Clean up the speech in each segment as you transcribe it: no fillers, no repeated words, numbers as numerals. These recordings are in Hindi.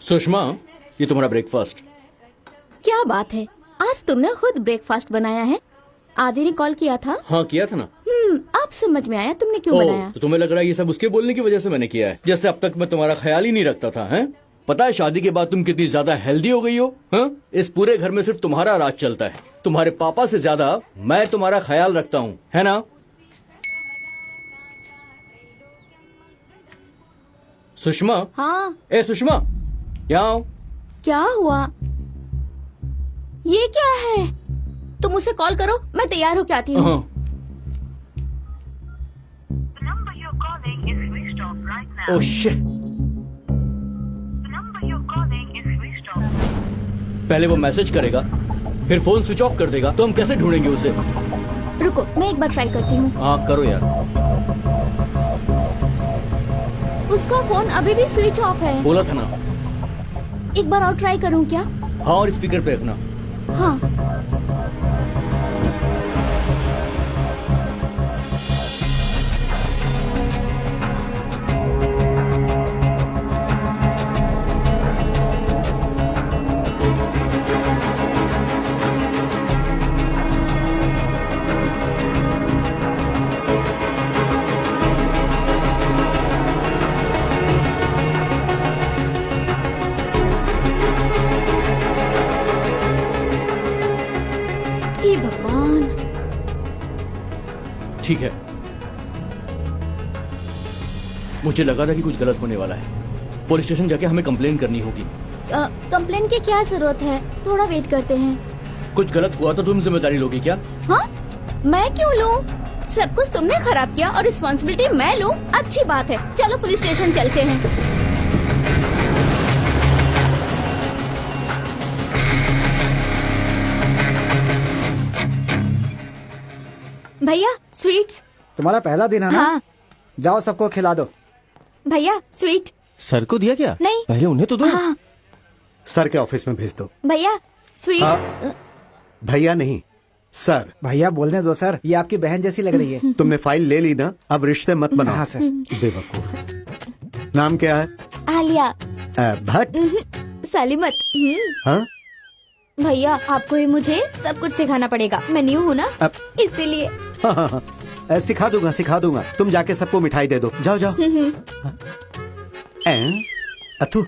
सुषमा, ये तुम्हारा ब्रेकफास्ट। क्या बात है, आज तुमने खुद ब्रेकफास्ट बनाया है? आदि ने कॉल किया था? हाँ किया था ना। अब समझ में आया तुमने क्यों बनाया। तो तुम्हें लग रहा है ये सब उसके बोलने की वजह से मैंने किया है, जैसे अब तक मैं तुम्हारा ख्याल ही नहीं रखता था। हैं? पता है शादी के बाद तुम कितनी ज्यादा हेल्दी हो गई हो। हाँ? इस पूरे घर में सिर्फ तुम्हारा राज चलता है। तुम्हारे पापा से ज्यादा मैं तुम्हारा ख्याल रखता हूँ, है ना? सुषमा। हाँ। ए सुषमा, यहाँ आओ। क्या हुआ? ये क्या है? तुम उसे कॉल करो, मैं तैयार होके आती हूँ। हाँ। Oh shit. पहले वो मैसेज करेगा, फिर फोन स्विच ऑफ कर देगा, तो हम कैसे ढूंढेंगे उसे? रुको, मैं एक बार ट्राई करती हूँ। हाँ करो यार। उसका फोन अभी भी स्विच ऑफ है। बोला था ना। एक बार और ट्राई करूँ क्या? हाँ, और स्पीकर पे रखना। हाँ। हे भगवान। ठीक है, मुझे लगा था कि कुछ गलत होने वाला है। पुलिस स्टेशन जाके हमें कंप्लेन करनी होगी। कंप्लेन की क्या जरूरत है, थोड़ा वेट करते हैं। कुछ गलत हुआ तो तुम जिम्मेदारी लोगी क्या? हाँ, मैं क्यों लूँ? सब कुछ तुमने खराब किया और रिस्पॉन्सिबिलिटी मैं लूँ? अच्छी बात है, चलो पुलिस स्टेशन चलते हैं। भैया स्वीट्स। तुम्हारा पहला दिन है ना? हाँ। जाओ सबको खिला दो। भैया स्वीट। सर को दिया क्या? नहीं। पहले उन्हें तो दो। हाँ। सर के ऑफिस में भेज दो। भैया स्वीट्स। भैया नहीं, सर। भैया बोलने दो सर, ये आपकी बहन जैसी लग रही है। तुमने फाइल ले ली ना, अब रिश्ते मत बनाओ। हाँ सर। बेवकूफ। नाम क्या है? आलिया। भट्ट। सलीमत। हाँ? भैया आपको ही मुझे सब कुछ सिखाना पड़ेगा, मैं न्यू हूँ ना, इसीलिए। हाँ, हाँ, हाँ। सिखा दूंगा। तुम जाके सबको मिठाई दे दो। जाओ जाओ। अथु।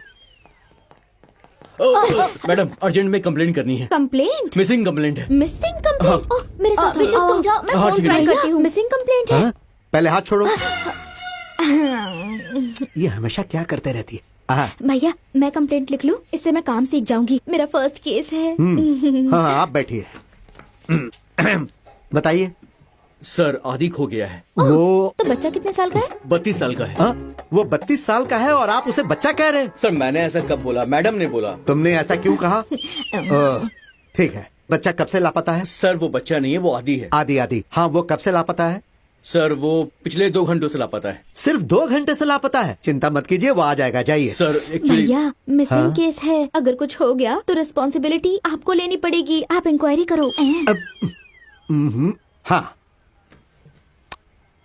मैडम, अर्जेंट में कंप्लेंट करनी है। कंप्लेंट? मिसिंग कंप्लेंट है। Missing complaint? ओह, मेरे साथ तुम जाओ, मैं हाँ, फोन ठीक है। ट्राई करती हूँ। मिसिंग कंप्लेंट है। हाँ? पहले हाथ छोड़ो। ये हमेशा क्या करते रहती है? भैया मैं कंप्लेंट लिख लूं, इससे मैं काम सीख जाऊंगी। मेरा फर्स्ट केस है। हाँ, आप बैठिए। बताइए। सर, आदि खो गया है। वो तो बच्चा कितने साल का है? 32 साल का है। हाँ? वो 32 साल का है और आप उसे बच्चा कह रहे हैं? सर, मैंने ऐसा कब बोला? मैडम ने बोला। तुमने ऐसा क्यों कहा? ठीक है, बच्चा कब से लापता है? सर, वो बच्चा नहीं है, वो आदि है। आदि। हाँ, वो कब से लापता है? सर, वो पिछले 2 घंटों से लापता है। सिर्फ 2 घंटे से लापता है? चिंता मत कीजिए, वो आ जाएगा। जाइए। सर, एक्चुअली भैया मिसिंग केस है, अगर कुछ हो गया तो रिस्पॉन्सिबिलिटी आपको लेनी पड़ेगी। आप इंक्वायरी करो। हाँ।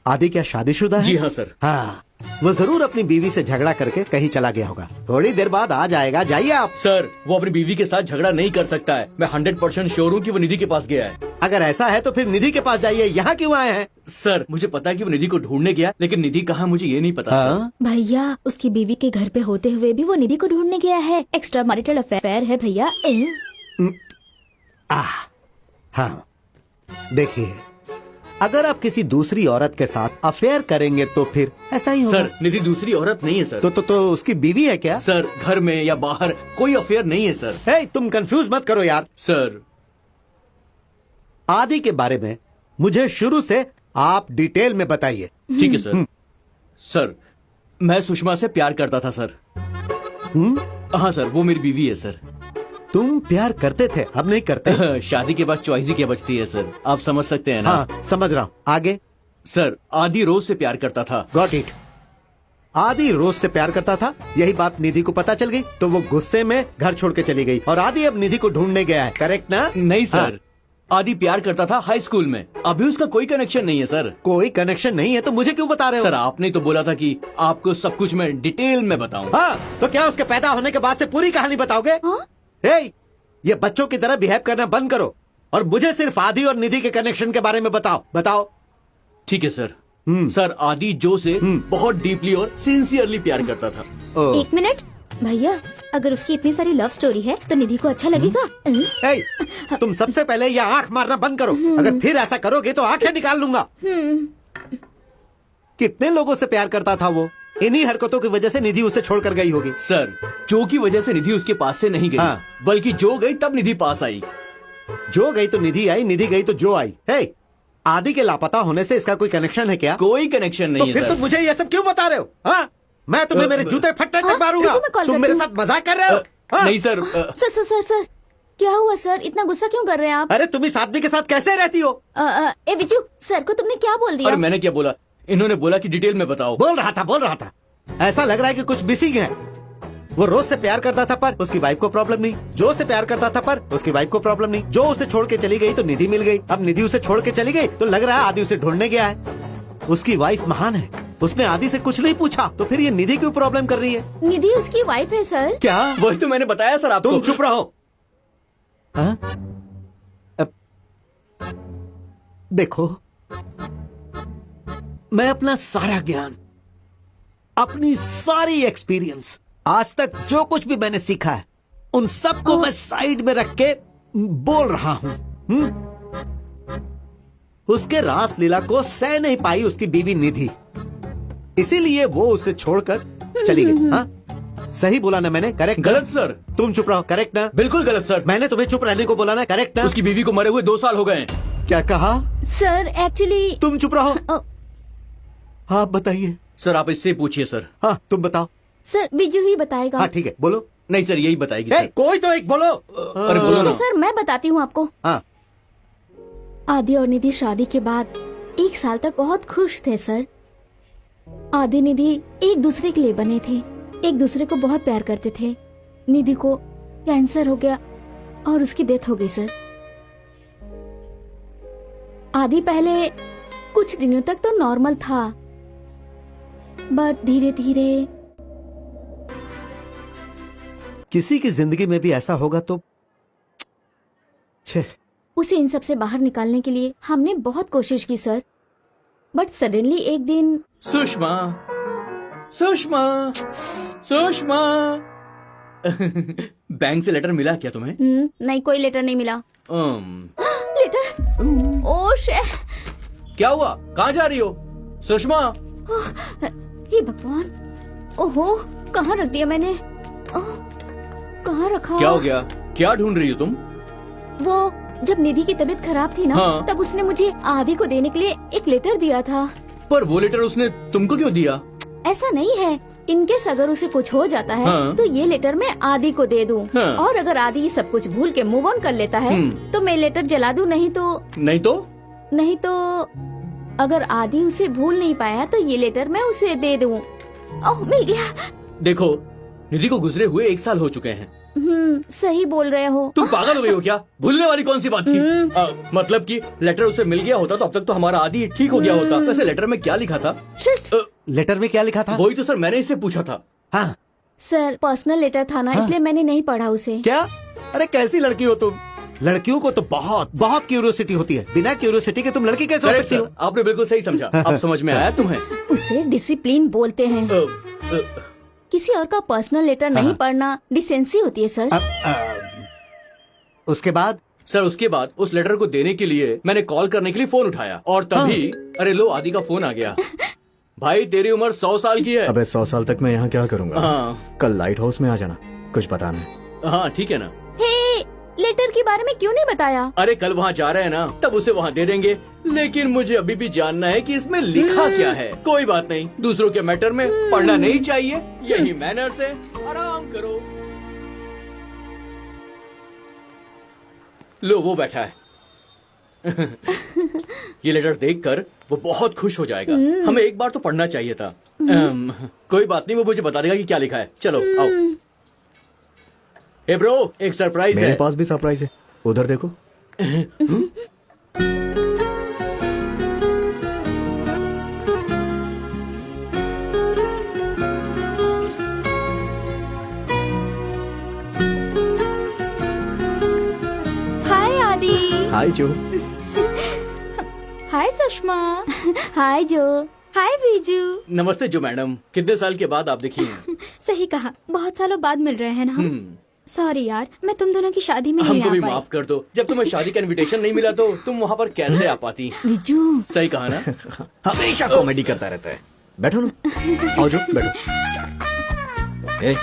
आदि क्या शादीशुदा है? जी हाँ सर। हाँ, वो जरूर अपनी बीवी से झगड़ा करके कहीं चला गया होगा। थोड़ी देर बाद आ जाएगा। जाइए आप। सर, वो अपनी बीवी के साथ झगड़ा नहीं कर सकता है। मैं 100% श्योर हूँ कि वो निधि के पास गया है। अगर ऐसा है तो फिर निधि के पास जाइए। यहाँ क्यों आए हैं? सर, मुझे पता है कि वो निधि को ढूंढने गया, लेकिन निधि कहाँ मुझे ये नहीं पता। हाँ? भैया उसकी बीवी के घर पे होते हुए भी वो निधि को ढूंढने गया है। एक्स्ट्रा मैरिटल अफेयर है भैया। हाँ, देखिए, अगर आप किसी दूसरी औरत के साथ अफेयर करेंगे तो फिर ऐसा ही होगा। सर, निधि दूसरी औरत नहीं है सर। तो उसकी बीवी है क्या? सर, घर में या बाहर कोई अफेयर नहीं है सर। तुम कंफ्यूज मत करो यार। सर, आदि के बारे में मुझे शुरू से आप डिटेल में बताइए। ठीक है सर। सर, मैं सुषमा से प्यार करता था सर। हाँ सर, वो मेरी बीवी है सर। तुम प्यार करते थे, अब नहीं करते? शादी के बाद चॉइस ही क्या बचती है सर, आप समझ सकते हैं ना। हाँ, समझ रहा हूँ। आगे? सर, आदि रोज से प्यार करता था। Got it. आदि रोज से प्यार करता था, यही बात निधि को पता चल गई तो वो गुस्से में घर छोड़ के चली गई और आदि अब निधि को ढूंढने गया है। करेक्ट ना? नहीं सर। आदि प्यार करता था हाई स्कूल में, अभी उसका कोई कनेक्शन नहीं है सर। कोई कनेक्शन नहीं है तो मुझे क्यों बता रहे हो? सर आपने तो बोला था कि आपको सब कुछ मैं डिटेल में बताऊं। हाँ, तो क्या उसके पैदा होने के बाद से पूरी कहानी बताओगे? हाँ? हे, ये बच्चों की तरह बिहेव करना बंद करो और मुझे सिर्फ आदि और निधि के कनेक्शन के बारे में बताओ। ठीक है सर। सर आदि जो से बहुत डीपली और सिंसियरली प्यार करता था। ओ, एक मिनट भैया, अगर उसकी इतनी सारी लव स्टोरी है तो निधि को अच्छा लगेगा। हे, तुम सबसे पहले ये आंख मारना बंद करो। अगर फिर ऐसा करोगे तो आंखें निकाल लूंगा। कितने लोगों से प्यार करता था वो? इन्हीं हरकतों की वजह से निधि उसे छोड़कर गई होगी। सर जो की वजह से निधि उसके पास से नहीं गई, हाँ। बल्कि जो गई तब निधि पास आई। जो गई तो निधि आई, निधि गई तो जो आई। हे, आदि के लापता होने से इसका कोई कनेक्शन है क्या? कोई कनेक्शन तो नहीं फिर है तुम सर। मुझे ये सब क्यों बता रहे हो? हाँ, मैं तुम्हें मेरे जूते फट्टे तक मारूंगा। रुको, मैं कॉल तुम मेरे करती साथ मजाक कर रहे हो? हाँ? नहीं sir. Sir sir sir sir, क्या हुआ सर? इतना गुस्सा क्यों कर रहे हैं आप? अरे तुम इस आदमी के साथ कैसे रहती हो? ए बिजू, सर को तुमने क्या बोल दिया? अरे मैंने क्या बोला? इन्होंने बोला कि डिटेल में बताओ। बोल रहा था। ऐसा लग रहा है कि कुछ मिसिंग है। वो रोज से प्यार करता था पर उसकी वाइफ को प्रॉब्लम नहीं। जो से प्यार करता था पर उसकी वाइफ को प्रॉब्लम नहीं। जो उसे छोड़ के चली गई तो निधि मिल गई। अब निधि उसे छोड़ के चली गई तो लग रहा है आदि उसे ढूंढने गया है। उसकी वाइफ महान है, उसने आदि से कुछ नहीं पूछा, तो फिर ये निधि क्यों प्रॉब्लम कर रही है? निधि उसकी वाइफ है सर। क्या? वही तो मैंने बताया सर आपको। तुम चुप रहो। हाँ? देखो, मैं अपना सारा ज्ञान, अपनी सारी एक्सपीरियंस, आज तक जो कुछ भी मैंने सीखा है, उन सबको मैं साइड में रख के बोल रहा हूं। उसके रास लीला को सह नहीं पाई उसकी बीवी निधि, इसीलिए वो उसे छोड़कर चली गई। हाँ, सही बोला ना मैंने? करेक्ट? गलत सर। तुम चुप रहो। करेक्ट ना? बिल्कुल गलत सर। मैंने तुम्हें चुप रहने को बोला ना? करेक्ट ना? उसकी बीवी को मरे हुए 2 साल हो गए हैं। क्या कहा? सर एक्चुअली तुम चुप रहो। हाँ बताइए। सर आप इससे पूछिए सर। हाँ तुम बताओ। सर बिजू ही बताएगा। हाँ ठीक है, बोलो। नहीं सर यही बताएगी ए, सर। कोई तो एक बोलो। अरे बोलो ठीक ना। है सर, मैं बताती हूँ आपको। हाँ, आदि और निधि शादी के बाद 1 साल तक बहुत खुश थे सर। आदि निधि एक दूसरे के लिए बने थे, एक दूसरे को बहुत प्यार करते थे। निधि को कैंसर हो गया और उसकी डेथ हो गई सर। आदि पहले कुछ दिनों तक तो नॉर्मल था, बट धीरे धीरे किसी की जिंदगी में भी ऐसा होगा तो छे। उसे इन सब से बाहर निकालने के लिए हमने बहुत कोशिश की सर, बट सडनली एक दिन सुषमा, सुषमा, सुषमा। बैंक से लेटर मिला क्या तुम्हें? नहीं, कोई लेटर नहीं मिला। लेटर? Oh shit. क्या हुआ? कहाँ जा रही हो सुषमा? हे भगवान, ओहो, कहाँ रख दिया मैंने? ओह, कहाँ रखा? क्या हो गया? क्या ढूंढ रही हो तुम? वो जब निधि की तबीयत खराब थी ना, हाँ। तब उसने मुझे आदि को देने के लिए एक लेटर दिया था। पर वो लेटर उसने तुमको क्यों दिया? ऐसा नहीं है, इनकेस अगर उसे कुछ हो जाता है हाँ। तो ये लेटर मैं आदि को दे दूं। हाँ। और अगर आदि सब कुछ भूल के मूव ऑन कर लेता है तो मैं लेटर जला दूं। नहीं तो अगर आदि उसे भूल नहीं पाया तो ये लेटर मैं उसे दे दूं। ओह, मिल गया। देखो निधि को गुजरे हुए 1 साल हो चुके हैं। सही बोल रहे हो। तुम पागल हो गई हो क्या? भूलने वाली कौन सी बात थी? मतलब कि लेटर उसे मिल गया होता तो अब तक तो हमारा आदि ठीक हो गया होता। वैसे लेटर में क्या लिखा था? शिट। लेटर में क्या लिखा था? वही तो सर मैंने इससे पूछा था। हाँ, सर पर्सनल लेटर था ना, इसलिए मैंने नहीं पढ़ा उसे। क्या? अरे कैसी लड़की हो तुम? लड़कियों को तो बहुत बहुत क्यूरियोसिटी होती है। बिना क्यूरियोसिटी के तुम लड़की कैसे हो करेक्ट सकती हो? सर, आपने बिल्कुल सही समझा। अब समझ में आया तुम्हें? उसे डिसिप्लिन बोलते हैं। किसी और का पर्सनल लेटर नहीं पढ़ना डिसेंसी होती है सर। उसके बाद? सर उसके बाद उस लेटर को देने के लिए मैंने कॉल करने के लिए फोन उठाया और तभी अरे लो आदि का फोन आ गया। भाई तेरी उम्र 100 साल की है। अबे 100 साल तक मैं यहाँ क्या करूँगा? हाँ कल लाइट हाउस में आ जाना, कुछ बताना है। हाँ ठीक है ना। हे, लेटर के बारे में क्यों नहीं बताया? अरे कल वहाँ जा रहे हैं ना, तब उसे वहाँ दे देंगे। लेकिन मुझे अभी भी जानना है कि इसमें लिखा क्या है। कोई बात नहीं, दूसरों के मैटर में पढ़ना नहीं चाहिए, यही मैनर्स है। आराम करो। लो वो बैठा है। ये लेटर देखकर वो बहुत खुश हो जाएगा। हमें एक बार तो पढ़ना चाहिए था। कोई बात नहीं, वो मुझे बता देगा कि क्या लिखा है। चलो आओ। हे ब्रो, एक सरप्राइज मेरे है। पास भी सरप्राइज है, उधर देखो। हाय आदि। हाय जो। हाय सुषमा। हाय जो। हाय बीजू। नमस्ते जो मैडम, कितने साल के बाद आप दिखी हैं? सही कहा, बहुत सालों बाद मिल रहे हैं ना हम। सॉरी यार, मैं तुम दोनों की शादी में नहीं हमको आ भी पाई। माफ कर दो। जब तुम्हें शादी का इनविटेशन नहीं मिला तो तुम वहाँ पर कैसे आ पाती? विजू। सही कहा ना? हमेशा कॉमेडी करता रहता है। बैठो ना, आओ जो बैठो। ए,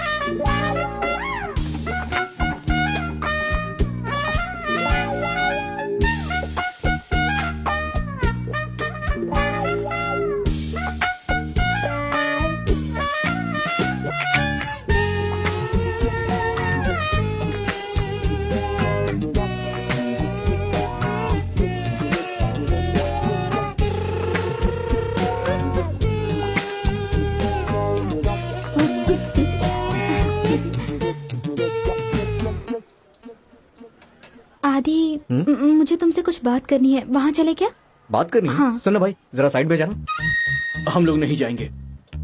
आदि, मुझे तुमसे कुछ बात करनी है, वहाँ चले क्या? बात करनी है? हाँ। सुनो भाई, जरा साइड में जाना। हम लोग नहीं जाएंगे।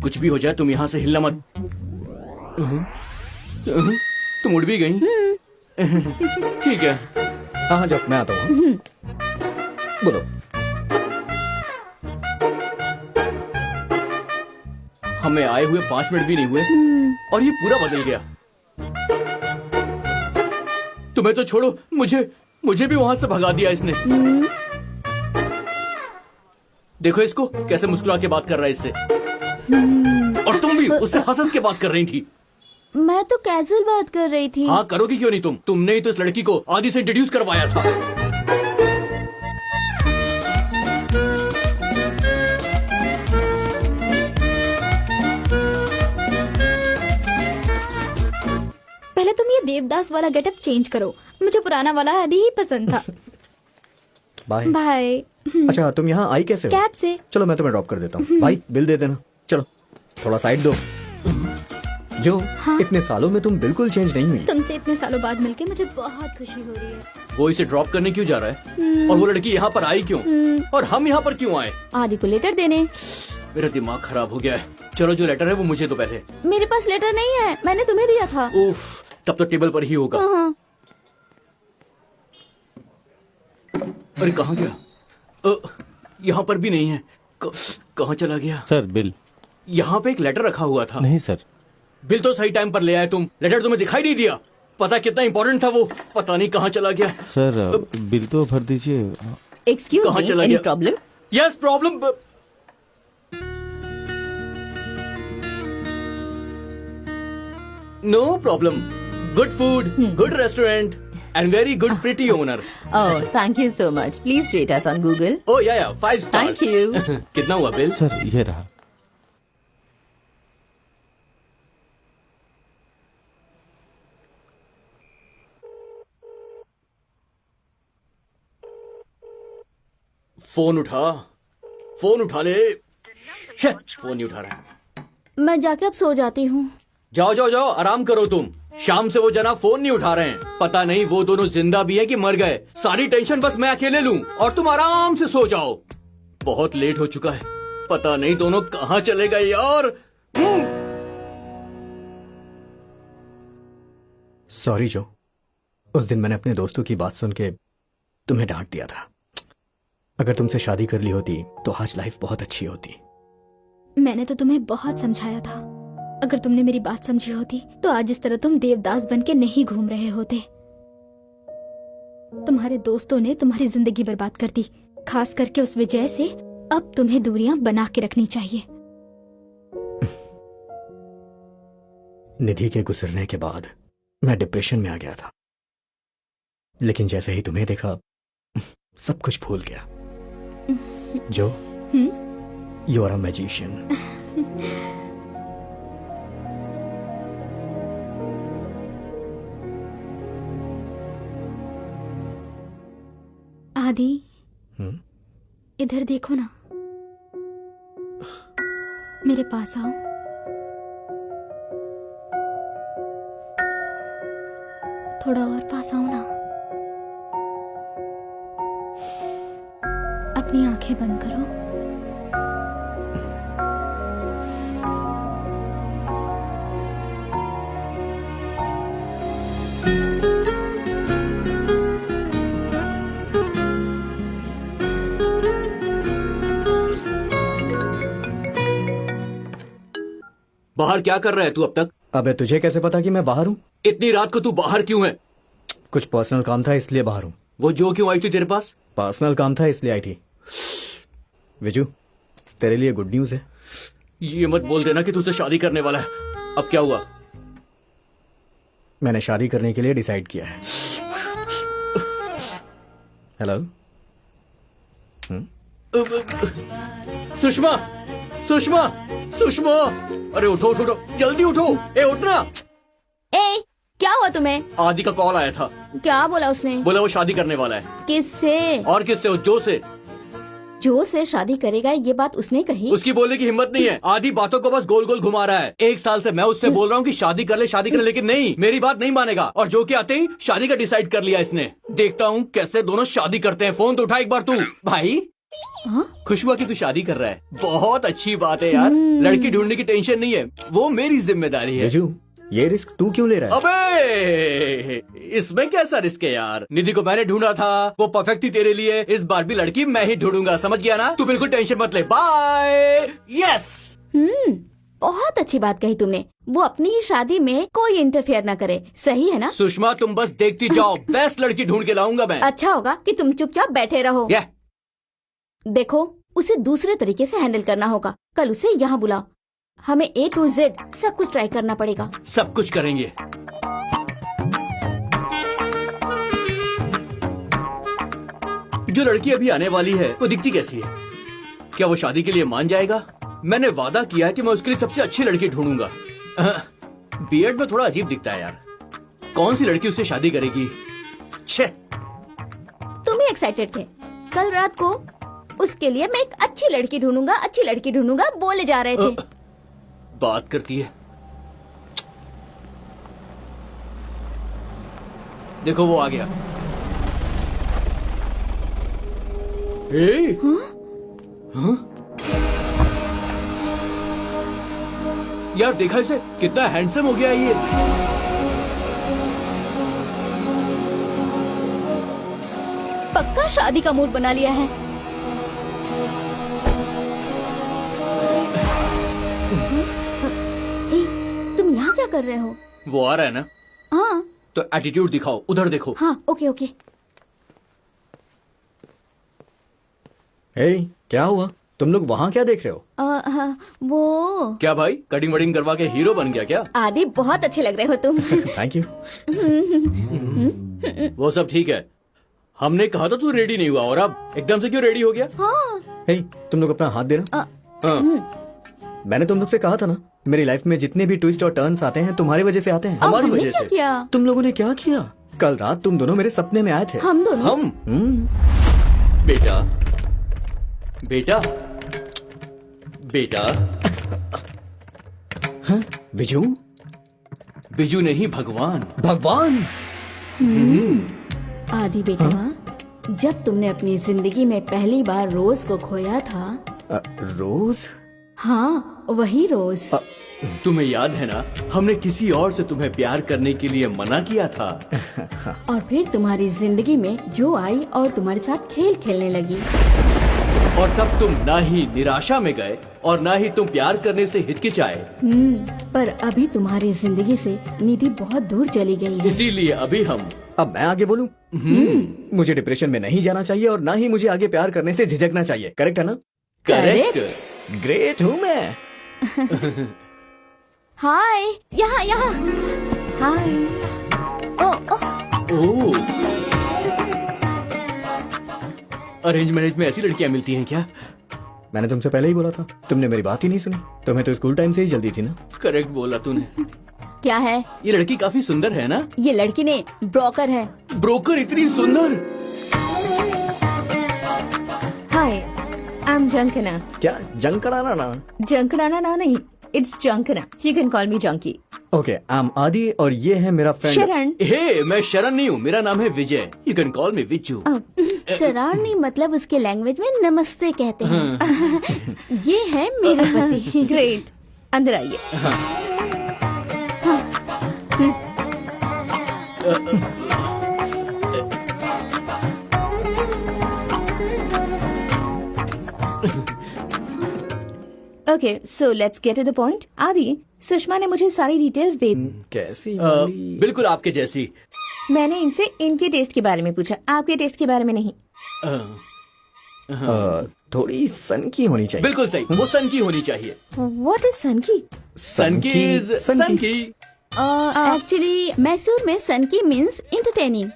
कुछ भी हो जाए तुम यहाँ से हिलना मत। तुम उड़ भी गई? ठीक है। हाँ हाँ जाओ, मैं आता हूँ। बोलो। हमें आए हुए 5 मिनट भी नहीं हुए और ये पूरा बदल गया। तुम्हें तो छोड़ो, मुझे भी वहां से भगा दिया इसने। देखो इसको कैसे मुस्कुरा के बात कर रहा है इससे। और तुम भी उससे हंस के बात कर रही थी। मैं तो कैजुअल बात कर रही थी। हाँ, करोगी क्यों नहीं तुम? तुमने ही तो इस लड़की को आदि से इंट्रोड्यूस करवाया था। पहले तुम ये देवदास वाला गेटअप चेंज करो, मुझे पुराना वाला आदि ही पसंद था। बाय। बाय। अच्छा, तुम यहाँ आई कैसे हो? कैब से। चलो मैं तुम्हें ड्रॉप कर देता हूँ। भाई बिल दे देना। चलो थोड़ा साइड दो। जो इतने सालों में तुम बिल्कुल चेंज नहीं हुई। तुमसे इतने सालों बाद मिलके मुझे बहुत खुशी हो रही है। वो इसे ड्रॉप करने क्यों जा रहा है? और वो लड़की यहाँ पर आई क्यों? और हम यहाँ पर क्यों आए? आदि को लेटर देने। मेरा दिमाग खराब हो गया है। चलो जो लेटर है वो मुझे तो पहले। मेरे पास लेटर नहीं है, मैंने तुम्हें दिया था। उफ, तब तो टेबल पर ही होगा। हाँ। अरे कहाँ गया? यहाँ पर भी नहीं है। कहाँ चला गया? Sir bill. यहाँ पे एक लेटर रखा हुआ था। नहीं सर। बिल तो सही टाइम पर ले आए तुम, लेटर तुम्हें दिखाई नहीं दिया। पता कितना इंपॉर्टेंट था वो, पता नहीं कहाँ चला गया। सर बिल तो भर दीजिए। एक्सक्यूज कहाँ मी, चला एनी गया? Problem? Yes problem. No problem. Good food, good restaurant and very good pretty owner. Oh, thank you so much. Please rate us on Google. ओ या 5 स्टार्स। Thank you. कितना हुआ बिल? सर ये रहा। फोन उठा ले। शे, फोन नहीं उठा रहा। मैं जाके अब सो जाती हूँ। जाओ जाओ जाओ, आराम करो तुम। शाम से वो जना फोन नहीं उठा रहे हैं। पता नहीं वो दोनों जिंदा भी हैं कि मर गए। सारी टेंशन बस मैं अकेले लूं और तुम आराम से सो जाओ। बहुत लेट हो चुका है। पता नहीं दोनों कहाँ चले गए यार। सॉरी जो, उस दिन मैंने अपने दोस्तों की बात सुन के तुम्हें डांट दिया था। अगर तुमसे शादी कर ली होती तो आज लाइफ बहुत अच्छी होती। मैंने तो तुम्हें बहुत समझाया था। अगर तुमने मेरी बात समझी होती तो आज इस तरह तुम देवदास बन के नहीं घूम रहे होते। तुम्हारे दोस्तों ने तुम्हारी जिंदगी बर्बाद कर दी, खास करके उस वजह से अब तुम्हें दूरियां बना के रखनी चाहिए। निधि के गुजरने के बाद मैं डिप्रेशन में आ गया था, लेकिन जैसे ही तुम्हें देखा सब कुछ भूल गया। जो यू आर अ मैजिशियन। आदि, इधर देखो ना, मेरे पास आओ। थोड़ा और पास आओ ना। अपनी आंखें बंद करो। बाहर क्या कर रहा है तू अब तक? अबे तुझे कैसे पता कि मैं बाहर हूँ? इतनी रात को तू बाहर क्यों है? कुछ पर्सनल काम था इसलिए बाहर हूँ। वो जो क्यों आई थी तेरे पास? पर्सनल काम था इसलिए आई थी। विजू, तेरे लिए गुड न्यूज है। ये मत बोल देना कि तुझसे शादी करने वाला है। अब क्या हुआ? मैंने शादी करने के लिए डिसाइड किया है। हेलो। सुषमा, सुषमा, सुषमा, अरे उठो उठो उठो, जल्दी उठो। ए उठना। ए, क्या हुआ तुम्हें? आदि का कॉल आया था। क्या बोला उसने? बोला वो शादी करने वाला है। किससे? और किससे? उस जो से। जो से शादी करेगा ये बात उसने कही? उसकी बोलने की हिम्मत नहीं है। आदि बातों को बस गोल गोल घुमा रहा है। 1 साल से मैं उससे बोल रहा हूँ कि शादी कर ले, लेकिन नहीं, मेरी बात नहीं मानेगा। और जो के आते ही शादी का डिसाइड कर लिया इसने। देखता हूँ कैसे दोनों शादी करते हैं। फोन तो उठा एक बार तू। भाई, खुश हुआ कि तू शादी कर रहा है। बहुत अच्छी बात है यार। लड़की ढूंढने की टेंशन नहीं है, वो मेरी जिम्मेदारी है। विजू, ये रिस्क तू क्यों ले रहा है? अबे इसमें कैसा रिस्क है यार? निधि को मैंने ढूंढा था, वो परफेक्ट थी तेरे लिए। इस बार भी लड़की मैं ही ढूंढूंगा, समझ गया ना? तू बिल्कुल टेंशन मत ले। बाय। यस। बहुत अच्छी बात कही तुमने। वो अपनी ही शादी में कोई इंटरफेयर ना करे, सही है ना? सुषमा तुम बस देखती जाओ, बेस्ट लड़की ढूंढ के लाऊंगा मैं। अच्छा होगा कि तुम चुपचाप बैठे रहो। देखो, उसे दूसरे तरीके से हैंडल करना होगा। कल उसे यहाँ बुलाओ। हमें A to Z सब कुछ ट्राई करना पड़ेगा। सब कुछ करेंगे। जो लड़की अभी आने वाली है वो दिखती कैसी है? क्या वो शादी के लिए मान जाएगा? मैंने वादा किया है कि मैं उसके लिए सबसे अच्छी लड़की ढूंढूंगा। बीएड में थोड़ा अजीब दिखता है यार। कौन सी लड़की उससे शादी करेगी? छे। तुम ही एक्साइटेड थे। कल रात को उसके लिए मैं एक अच्छी लड़की ढूंढूंगा बोले जा रहे थे। बात करती है। देखो वो आ गया। हाँ? यार देखा इसे, कितना हैंडसम हो गया ये। पक्का शादी का मूड बना लिया है। तुम यहाँ क्या कर रहे हो? वो आ रहा है ना? हाँ। तो एटीट्यूड दिखाओ, उधर देखो। हाँ, ओके ओके। हे, क्या हुआ? तुम लोग वहाँ क्या देख रहे हो? हाँ, वो क्या भाई, कटिंग वटिंग करवा के हीरो बन गया क्या? आदि, बहुत अच्छे लग रहे हो तुम। Thank you. वो सब ठीक है। हमने कहा था तू रेडी नहीं हुआ, और अब एकदम से क्यों रेडी हो गया? हाँ। हे, तुम लोग अपना हाथ देना। मैंने तुम लोग से कहा था ना, मेरी लाइफ में जितने भी ट्विस्ट और टर्न्स आते हैं तुम्हारी वजह से आते हैं। हमारी हमने वजह क्या से? किया? तुम लोगों ने क्या किया? कल रात तुम दोनों मेरे सपने में आए थे। हम दोनों? हम? हम्म। बेटा, बेटा, बेटा। हाँ, बिजू? बिजू नहीं, भगवान। भगवान? आदि बेटा, जब तुमने अपनी जिंदगी में पहली बार रोज को खोया था। रोज? हाँ, वही रोज। तुम्हें याद है ना, हमने किसी और से तुम्हें प्यार करने के लिए मना किया था। और फिर तुम्हारी जिंदगी में जो आई और तुम्हारे साथ खेल खेलने लगी। और तब तुम ना ही निराशा में गए और ना ही तुम प्यार करने से हिचकिचाए। पर अभी तुम्हारी जिंदगी से निधि बहुत दूर चली गई है। इसीलिए अभी हम। अब मैं आगे बोलूं? मुझे डिप्रेशन में नहीं जाना चाहिए और ना ही मुझे आगे प्यार करने से झिझकना चाहिए। करेक्ट है ना? करेक्ट। ग्रेट हूँ मैं। हाय, यहाँ यहाँ। हाय। ओ, अरेंज मैरिज में ऐसी लड़कियां मिलती हैं क्या? मैंने तुमसे पहले ही बोला था, तुमने मेरी बात ही नहीं सुनी। तुम्हें तो स्कूल टाइम से ही जल्दी थी ना। करेक्ट बोला तूने। क्या है? ये लड़की काफी सुंदर है ना? ये लड़की ने ब्रोकर है। ब्रोकर इतनी सुंदर? हाय, आई एम जंकना। क्या जंग कराना ना? जंकड़ाना ना नहीं, It's Jankana. You can call me Junkie. Okay I am आदि और ये है मेरा फ्रेंड Sharan. हे मैं शरण नहीं हूँ, मेरा नाम है Vijay. You can call me Vijju. शरारनी मतलब उसके लैंग्वेज में नमस्ते कहते हैं। ये है मेरा पति। Great. अंदर आइए। Okay, so let's get to the point. आदि, सुषमा ने मुझे सारी डिटेल्स दे दी। कैसी वाली? बिल्कुल आपके जैसी। मैंने इनसे इनके टेस्ट के बारे में पूछा, आपके टेस्ट के बारे में नहीं। थोड़ी सन की होनी चाहिए। बिल्कुल सही, वो सन की होनी चाहिए। What is सन की? सन की इज सन की। एक्चुअली मैसूर में सन की मीन्स इंटरटेनिंग।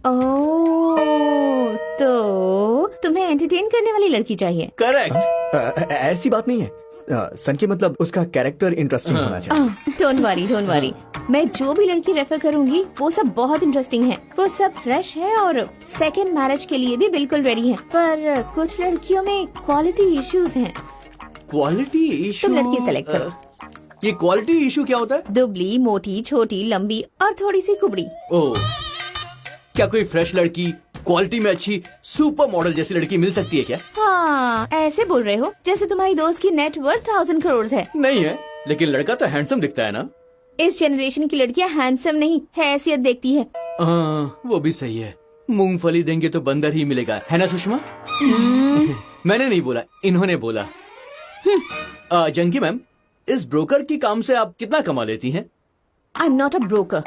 ओह, तो तुम्हें एंटरटेन करने वाली लड़की चाहिए। करेक्ट। ऐसी बात नहीं है। सन की मतलब उसका कैरेक्टर इंटरेस्टिंग होना चाहिए। Don't worry. मैं जो भी लड़की रेफर करूंगी वो सब बहुत इंटरेस्टिंग है। वो सब फ्रेश है और सेकंड मैरिज के लिए भी बिल्कुल रेडी है। पर कुछ लड़कियों में क्वालिटी इश्यूज हैं। Quality issue. तुम लड़की सेलेक्ट करो। ये क्वालिटी इशू क्या होता है? दुबली, मोटी, छोटी, लंबी और थोड़ी सी कुबड़ी। ओह, क्या कोई फ्रेश लड़की क्वालिटी में अच्छी सुपर मॉडल जैसी लड़की मिल सकती है क्या? हाँ, ऐसे बोल रहे हो जैसे तुम्हारी दोस्त की नेटवर्थ 1000 करोड़ है। नहीं है, लेकिन लड़का तो हैंडसम दिखता है ना। इस जनरेशन की लड़कियां हैंडसम नहीं, हैसियत देखती है। वो भी सही है। मूंगफली देंगे तो बंदर ही मिलेगा, है ना सुषमा? मैंने नहीं बोला, इन्होंने बोला। जंकी मैम, इस ब्रोकर की काम से आप कितना कमा लेती हैं? I am not a broker,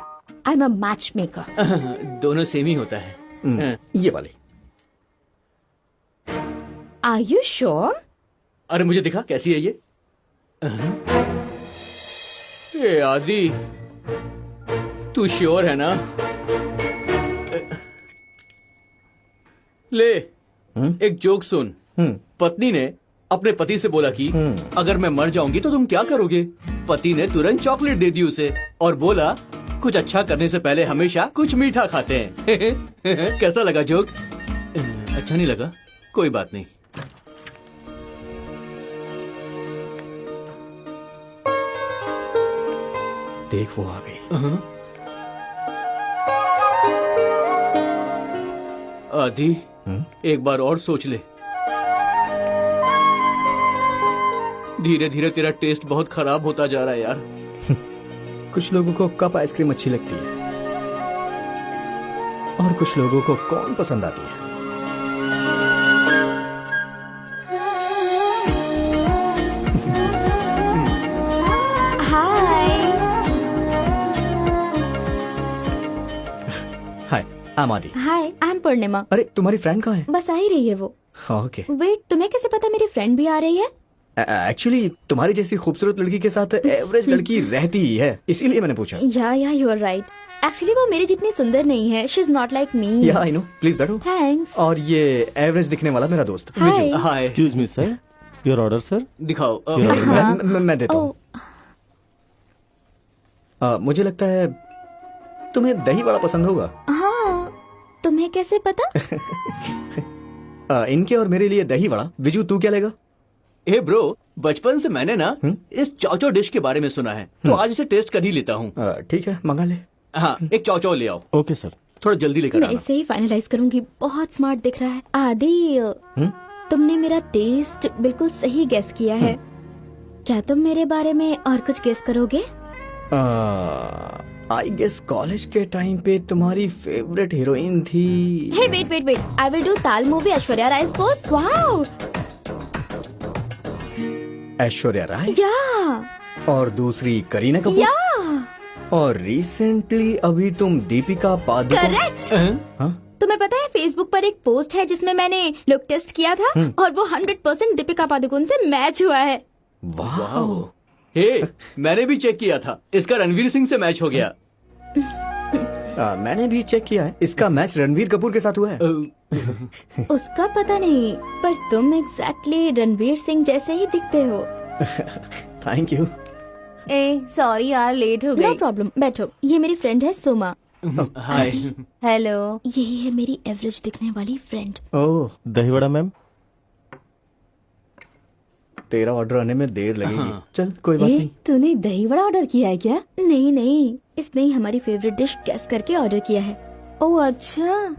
I am a match maker. दोनों सेम ही होता है। ये वाली। Are you sure? अरे मुझे दिखा कैसी है ये। ए आदि, तू श्योर है ना? ले, एक जोक सुन। पत्नी ने अपने पति से बोला कि अगर मैं मर जाऊंगी तो तुम क्या करोगे? पति ने तुरंत चॉकलेट दे दी उसे और बोला कुछ अच्छा करने से पहले हमेशा कुछ मीठा खाते हैं। कैसा लगा जोक? अच्छा नहीं लगा? कोई बात नहीं। देख वो आ गई। आदि, एक बार और सोच ले। धीरे धीरे तेरा टेस्ट बहुत खराब होता जा रहा है यार। कुछ लोगों को कप आइसक्रीम अच्छी लगती है और कुछ लोगों को कौन पसंद आती है। हाय, आई एम आदि। हाय, आई एम पूर्णिमा। अरे तुम्हारी फ्रेंड कहाँ है? बस आ ही रही है वो। ओके। वेट, तुम्हें कैसे पता मेरी फ्रेंड भी आ रही है? एक्चुअली तुम्हारी जैसी खूबसूरत लड़की के साथ एवरेज लड़की रहती ही है, इसीलिए मैंने पूछा। या यू आर राइट। एक्चुअली वो मेरी जितनी सुंदर नहीं है। She is not like me. Yeah I know, please बैठो। थैंक्स। और ये एवरेज दिखने वाला मेरा दोस्त hi. Viju. Hi, excuse me sir, your order sir. दिखाओ। मैं देता हूँ। मुझे लगता है तुम्हें दही बड़ा पसंद होगा। हाँ, तुम्हें कैसे पता? इनके और मेरे लिए दही बड़ा। विजू तू क्या लेगा? हे ब्रो, बचपन से मैंने ना इस चाउचाउ डिश के बारे में सुना है, तो आज इसे टेस्ट कर ही लेता हूँ। ठीक है, मंगा ले। हाँ, एक चाउचाउ ले आओ। Okay sir. थोड़ा जल्दी लेकर मैं आना। इसे ही फाइनलाइज करूंगी। बहुत स्मार्ट दिख रहा है। आदि, तुमने मेरा टेस्ट बिल्कुल सही गेस किया है। क्या तुम मेरे बारे में और कुछ गेस करोगे? आई गेस कॉलेज के टाइम पे तुम्हारी फेवरेट हीरोइन थी। हे वेट, आई विल डू ताल movie Aishwarya Rai post. Wow, Aishwarya Rai. या और दूसरी करीना कपूर। या और रिसेंटली अभी तुम दीपिका पादुकोण। करेक्ट। हाँ? तुम्हें पता है फेसबुक पर एक पोस्ट है जिसमें मैंने लुक टेस्ट किया था और वो 100% दीपिका पादुकोण से मैच हुआ है। वाह। हे, मैंने भी चेक किया था, इसका रणवीर सिंह से मैच हो गया। मैंने भी चेक किया है, इसका मैच रणवीर कपूर के साथ हुआ है। उसका पता नहीं, पर तुम एग्जैक्टली रणवीर सिंह जैसे ही दिखते हो। Thank you. सॉरी यार, लेट हो नो गई। प्रॉब्लम, बैठो। ये मेरी फ्रेंड है सोमा। हाय। हेलो। यही है मेरी एवरेज दिखने वाली फ्रेंड। ओह, दही बड़ा मैम। तेरा ऑर्डर आने में देर लगेगी। हाँ। चल कोई बात ए, नहीं। तूने दही वड़ा ऑर्डर किया है क्या? नहीं नहीं, इसने ही हमारी फेवरेट डिश गैस करके ऑर्डर किया है। ओ अच्छा।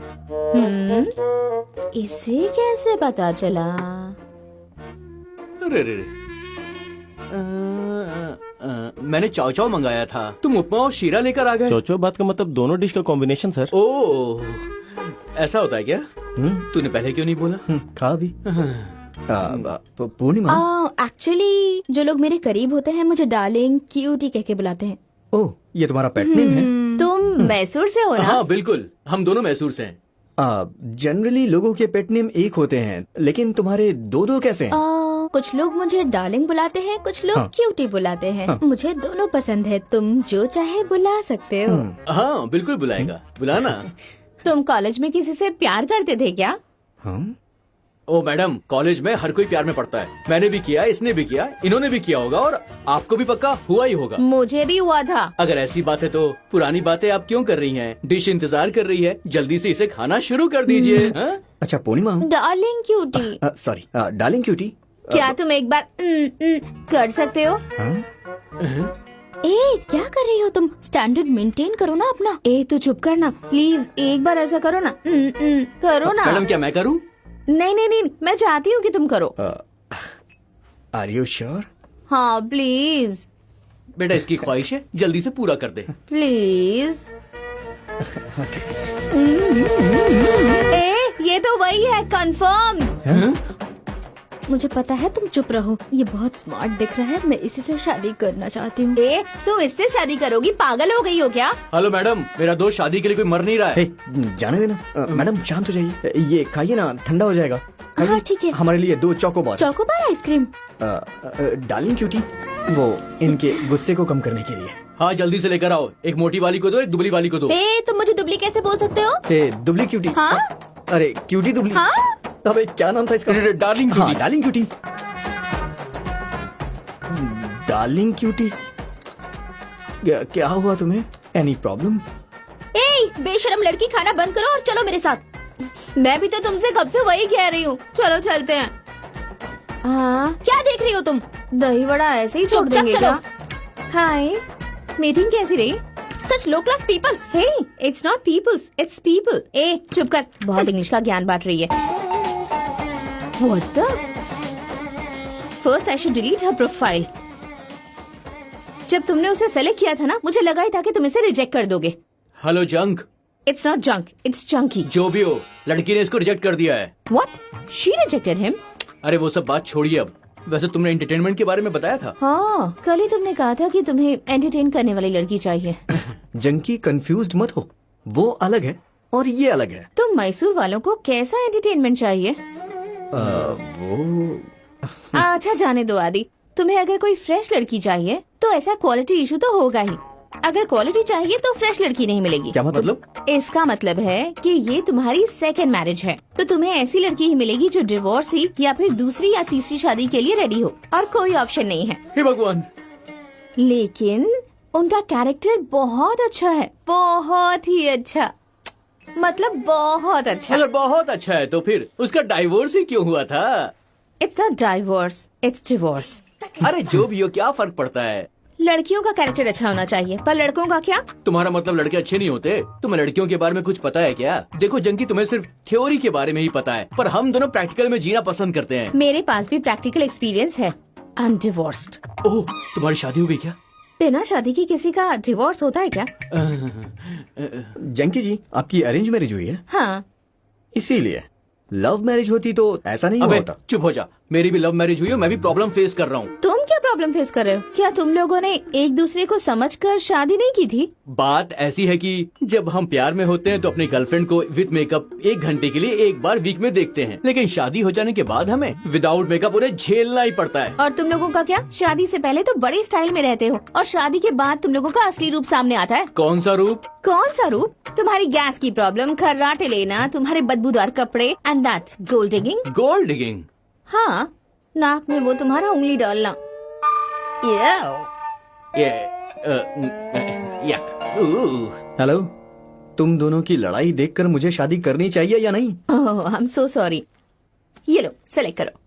इसे कैसे पता चला? अरे रे रे। मैंने चाव चाव मंगाया था, तुम उपमा और शीरा लेकर आ गए। चौचो बात का मतलब दोनों डिश का कॉम्बिनेशन सर। ओह, ऐसा होता है क्या? तूने पहले क्यों नहीं बोला? खा भी। पूर्णिमा। एक्चुअली जो लोग मेरे करीब होते हैं मुझे डार्लिंग क्यूटी कह के बुलाते हैं। ओह, ये तुम्हारा पेट नेम है? तुम मैसूर से हो ना? हाँ बिल्कुल, हम दोनों मैसूर से हैं। जनरली लोगों के पेट नेम एक होते हैं, लेकिन तुम्हारे दो दो कैसे हैं? कुछ लोग मुझे डार्लिंग बुलाते हैं, कुछ लोग हाँ। क्यूटी बुलाते हैं। मुझे दोनों पसंद है, तुम जो चाहे बुला सकते हो। हाँ बिल्कुल बुलाएगा, बुलाना। तुम कॉलेज में किसी से प्यार करते थे क्या? हाँ? ओ मैडम, कॉलेज में हर कोई प्यार में पड़ता है। मैंने भी किया, इसने भी किया, इन्होंने भी किया होगा, और आपको भी पक्का हुआ ही होगा। मुझे भी हुआ था। अगर ऐसी बात है तो पुरानी बातें आप क्यों कर रही हैं? डिश इंतजार कर रही है, जल्दी से इसे खाना शुरू कर दीजिए। हाँ? अच्छा Purnima. Darling cutie. Sorry, darling cutie. क्या तुम एक बार कर सकते हो? हाँ? ए, क्या कर रही हो तुम? स्टैंडर्ड मेंटेन करो ना अपना। ए तू चुप करना प्लीज, एक बार ऐसा करो ना। करो ना। मैडम क्या मैं करूँ? नहीं नहीं नहीं, मैं चाहती हूँ कि तुम करो। Are you sure? हाँ प्लीज बेटा इसकी ख्वाहिश है, जल्दी से पूरा कर दे। प्लीज। ए ये तो वही है, कंफर्म। मुझे पता है, तुम चुप रहो। ये बहुत स्मार्ट दिख रहा है, मैं इसी से शादी करना चाहती हूँ। ए तुम इससे शादी करोगी? पागल हो गई हो क्या? हेलो मैडम, मेरा दोस्त शादी के लिए कोई मर नहीं रहा है। हे, जाने देना। मैडम शांत हो जाइए, ये खाइए ना, ठंडा हो जाएगा। हाँ ठीक है। हमारे लिए 2 Chocobar. Chocobar ice cream. Darling cutie, वो इनके गुस्से को कम करने के लिए। हाँ जल्दी से लेकर आओ, एक मोटी वाली को दो, एक दुबली वाली को दो। ए, तुम मुझे दुबली कैसे बोल सकते हो? दुबली क्यूटी। हाँ? अरे क्यूटी दुबली। हाँ? अबे क्या नाम था इसका? डार्लिंग हाँ, cutie. Darling cutie. Darling cutie, क्या हुआ तुम्हें? Any problem? ए, बेशरम लड़की, खाना बंद करो और चलो मेरे साथ। मैं भी तो तुमसे कब से वही कह रही हूँ, चलो चलते हैं। हाँ क्या देख रही हो तुम? दही वड़ा ऐसे ही छोड़ चुपचाप देंगे चलो। क्या? हाय, मीटिंग कैसी रही? Such low class peoples. Hey, it's not peoples, it's people. ए चुप कर, बहुत इंग्लिश का ज्ञान बांट रही है। What the? First I should delete her profile. जब तुमने उसे सेलेक्ट किया था ना, मुझे लगा ही था कि तुम इसे रिजेक्ट कर दोगे। Hello junk. It's not junk, it's chunky. जो भी हो, लड़की ने इसको रिजेक्ट कर दिया है। What? She rejected him? अरे वो सब बात छोड़िए अब। वैसे तुमने एंटरटेनमेंट के बारे में बताया था। हाँ, कल ही तुमने कहा था कि तुम्हें एंटरटेन करने वाली लड़की चाहिए। जंकी, कंफ्यूज्ड मत हो, वो अलग है और ये अलग है। तो मैसूर वालों को कैसा एंटरटेनमेंट चाहिए? वो अच्छा जाने दो आदि, तुम्हें अगर कोई फ्रेश लड़की चाहिए तो ऐसा क्वालिटी इशू तो होगा ही। अगर क्वालिटी चाहिए तो फ्रेश लड़की नहीं मिलेगी। क्या मतलब? इसका मतलब है कि ये तुम्हारी सेकंड मैरिज है, तो तुम्हें ऐसी लड़की ही मिलेगी जो डिवोर्स ही या फिर दूसरी या तीसरी शादी के लिए रेडी हो, और कोई ऑप्शन नहीं है। हे भगवान। लेकिन उनका कैरेक्टर बहुत अच्छा है, बहुत ही अच्छा, मतलब बहुत अच्छा। अगर बहुत अच्छा है तो फिर उसका डाइवोर्स ही क्यों हुआ था? It's not divorce, it's divorce. अरे जो भी हो, क्या फर्क पड़ता है? लड़कियों का कैरेक्टर अच्छा होना चाहिए, पर लड़कों का क्या? तुम्हारा मतलब लड़के अच्छे नहीं होते? तुम्हें लड़कियों के बारे में कुछ पता है क्या? देखो जंकी, तुम्हें सिर्फ थ्योरी के बारे में ही पता है, पर हम दोनों प्रैक्टिकल में जीना पसंद करते हैं। मेरे पास भी प्रैक्टिकल एक्सपीरियंस है। I am divorced. ओह, तुम्हारी शादी हो गई क्या? बिना शादी के किसी का डिवोर्स होता है क्या? जंकी जी, आपकी अरेंज मैरिज हुई है? हाँ। इसीलिए लव मैरिज होती तो ऐसा नहीं हुआ अबे होता। चुप हो जा, मेरी भी लव मैरिज हुई है, मैं भी प्रॉब्लम फेस कर रहा हूँ। तुम क्या प्रॉब्लम फेस कर रहे हो? क्या तुम लोगों ने एक दूसरे को समझकर शादी नहीं की थी? बात ऐसी है कि जब हम प्यार में होते हैं तो अपनी गर्लफ्रेंड को विद मेकअप 1 घंटे के लिए एक बार वीक में देखते हैं, लेकिन शादी हो जाने के बाद हमें विदाउट मेकअप उन्हें झेलना ही पड़ता है। और तुम लोगों का क्या? शादी से पहले तो बड़े स्टाइल में रहते हो, और शादी के बाद तुम लोगों का असली रूप सामने आता है। कौन सा रूप? कौन सा रूप? तुम्हारी गैस की प्रॉब्लम, खर्राटे लेना, तुम्हारे बदबूदार कपड़े, and that gold digging. Gold digging? हाँ, नाक में वो तुम्हारा उंगली डालना। यक। हेलो, तुम दोनों की लड़ाई देखकर मुझे शादी करनी चाहिए या नहीं? ओह, आई एम सो सॉरी। ये लो, सेलेक्ट करो।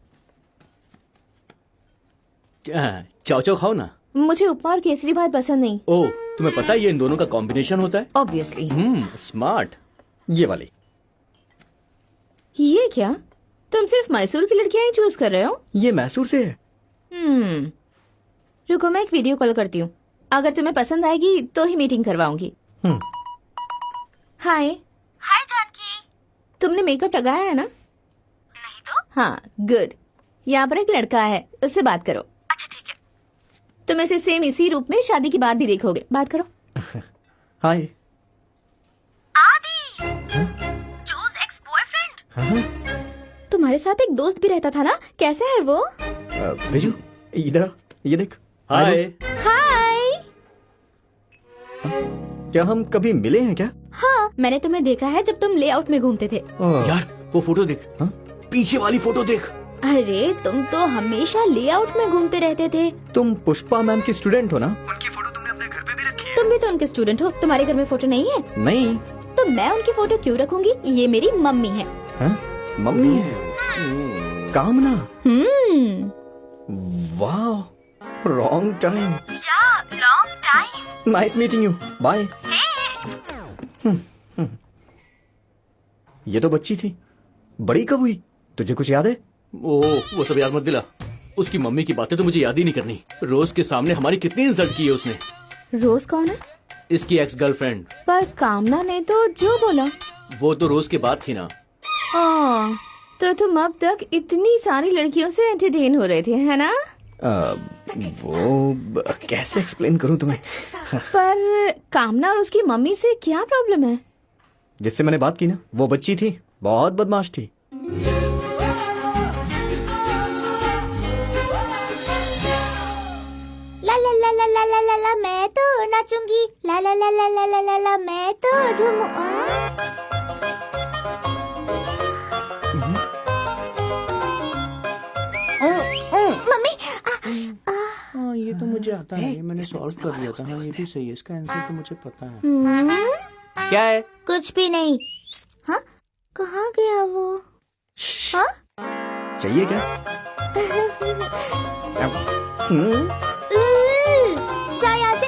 चाव चाव खाओ ना। मुझे उपमा और केसरी भात पसंद नहीं। ओ, तुम्हें पता है ये इन दोनों का कॉम्बिनेशन होता है? ऑब्वियसली। स्मार्ट। ये वाली। ये क्या, तुम सिर्फ मैसूर की लड़कियां ही चूज कर रहे हो? ये मैसूर से है। रुको, मैं एक वीडियो कॉल करती हूँ। अगर तुम्हें पसंद आएगी तो ही मीटिंग करवाऊंगी। हाय। हाय जानकी। तुमने मेकअप लगाया है ना? नहीं तो। हाँ, गुड। यहाँ पर एक लड़का है, उससे बात करो। अच्छा ठीक है। तुम इसे सेम इसी रूप में शादी के बाद भी देखोगे। बात करो। हाय। आदि, जोस एक्स बॉयफ्रेंड। तुम्हारे साथ एक दोस्त भी रहता था ना, कैसा है वो? बिजू, इधर आ, ये देख। हाय। हाय। क्या हम कभी मिले हैं क्या? हाँ, मैंने तुम्हें देखा है जब तुम लेआउट में घूमते थे। यार वो फोटो देख। पीछे वाली फोटो देख। अरे तुम तो हमेशा लेआउट में घूमते रहते थे। तुम पुष्पा मैम की स्टूडेंट हो ना? तुम भी तो उनके स्टूडेंट हो, तुम्हारे घर में फोटो नहीं है? नहीं। तो मैं उनकी फोटो क्यों रखूंगी? ये मेरी मम्मी है। हाँ? मम्मी है। कामना। वाह, रॉन्ग टाइम। या long time. Nice meeting you, bye. ये तो बच्ची थी, बड़ी कब हुई? तुझे कुछ याद है? ओ, वो सब याद मत दिला। उसकी मम्मी की बातें तो मुझे याद ही नहीं करनी। रोज के सामने हमारी कितनी इंसल्ट की है उसने। रोज कौन है? इसकी एक्स गर्लफ्रेंड। पर कामना ने तो जो बोला। वो तो रोज के बाद थी ना। तो तुम अब तक इतनी सारी लड़कियों से एंटरटेन हो रहे थे, है ना? कैसे एक्सप्लेन करूं तुम्हें? पर कामना और उसकी मम्मी से क्या प्रॉब्लम है? जिससे मैंने बात की ना, वो बच्ची थी, बहुत बदमाश थी। ला ला ला ला ला ला ला ला मैं तो नाचूंगी। ला ला ला ला ला ला ला ला मैं तो झूमू। मम्मी। हाँ, ये तो मुझे आता है, ये मैंने सॉल्व कर लिया था। हाँ, ये भी सही है, इसका आंसर तो मुझे पता है। क्या है? कुछ भी नहीं। हाँ, कहाँ गया वो? हाँ? चाहिए क्या? जा यहाँ से।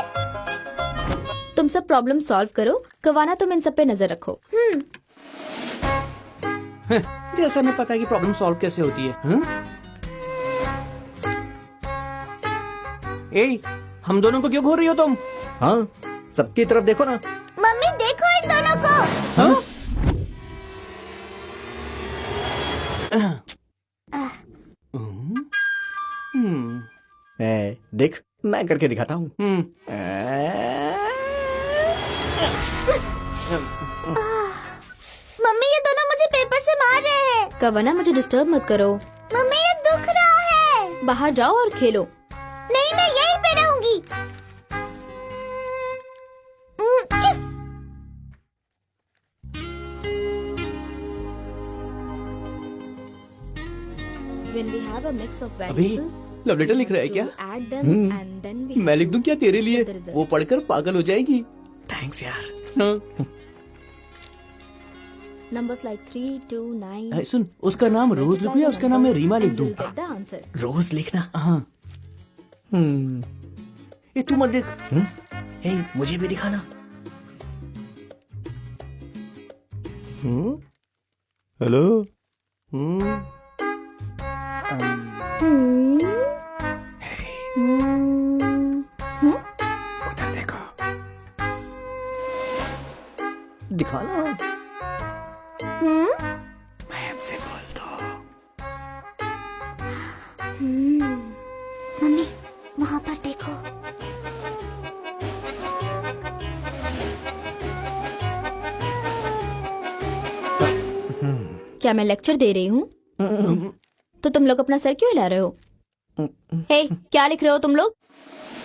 तुम सब प्रॉब्लम सॉल्व करो, कवाना तुम इन सब पे नजर रखो। जैसे हमें पता है कि प्रॉब्लम सॉल्व कैसे होती है। ए, हम दोनों को क्यों घूर रही हो तुम? हाँ, सबकी तरफ देखो ना। मम्मी देखो इन दोनों को। हाँ? देख, मैं करके दिखाता हूँ। मम्मी ये दोनों मुझे पेपर से मार रहे हैं। कवाना मुझे डिस्टर्ब मत करो। मम्मी ये दुख रहा है। बाहर जाओ और खेलो। नहीं, मैं यहीं पे रहूंगी। When we have a mix of अभी variables, लव लेटर लिख रहा है क्या? to add them and then we मैं लिख दूं क्या तेरे लिए? the result. वो पढ़कर पागल हो जाएगी। थैंक्स यार। हाँ। numbers like 3, 2, 9. ऐ, सुन, उसका नाम रोज लिखूं या उसका नाम मैं रीमा लिख दूं? And you'll get the answer. रोज लिखना। हाँ। ए, तू मत देख। हे, मुझे भी दिखाना। हेलो। उधर देखो। दिखाना। मैम से बोल दो। मम्मी वहाँ पर देखो। क्या मैं लेक्चर दे रही हूँ? तो तुम लोग अपना सर क्यों हिला रहे हो? हे, क्या लिख रहे हो तुम लोग?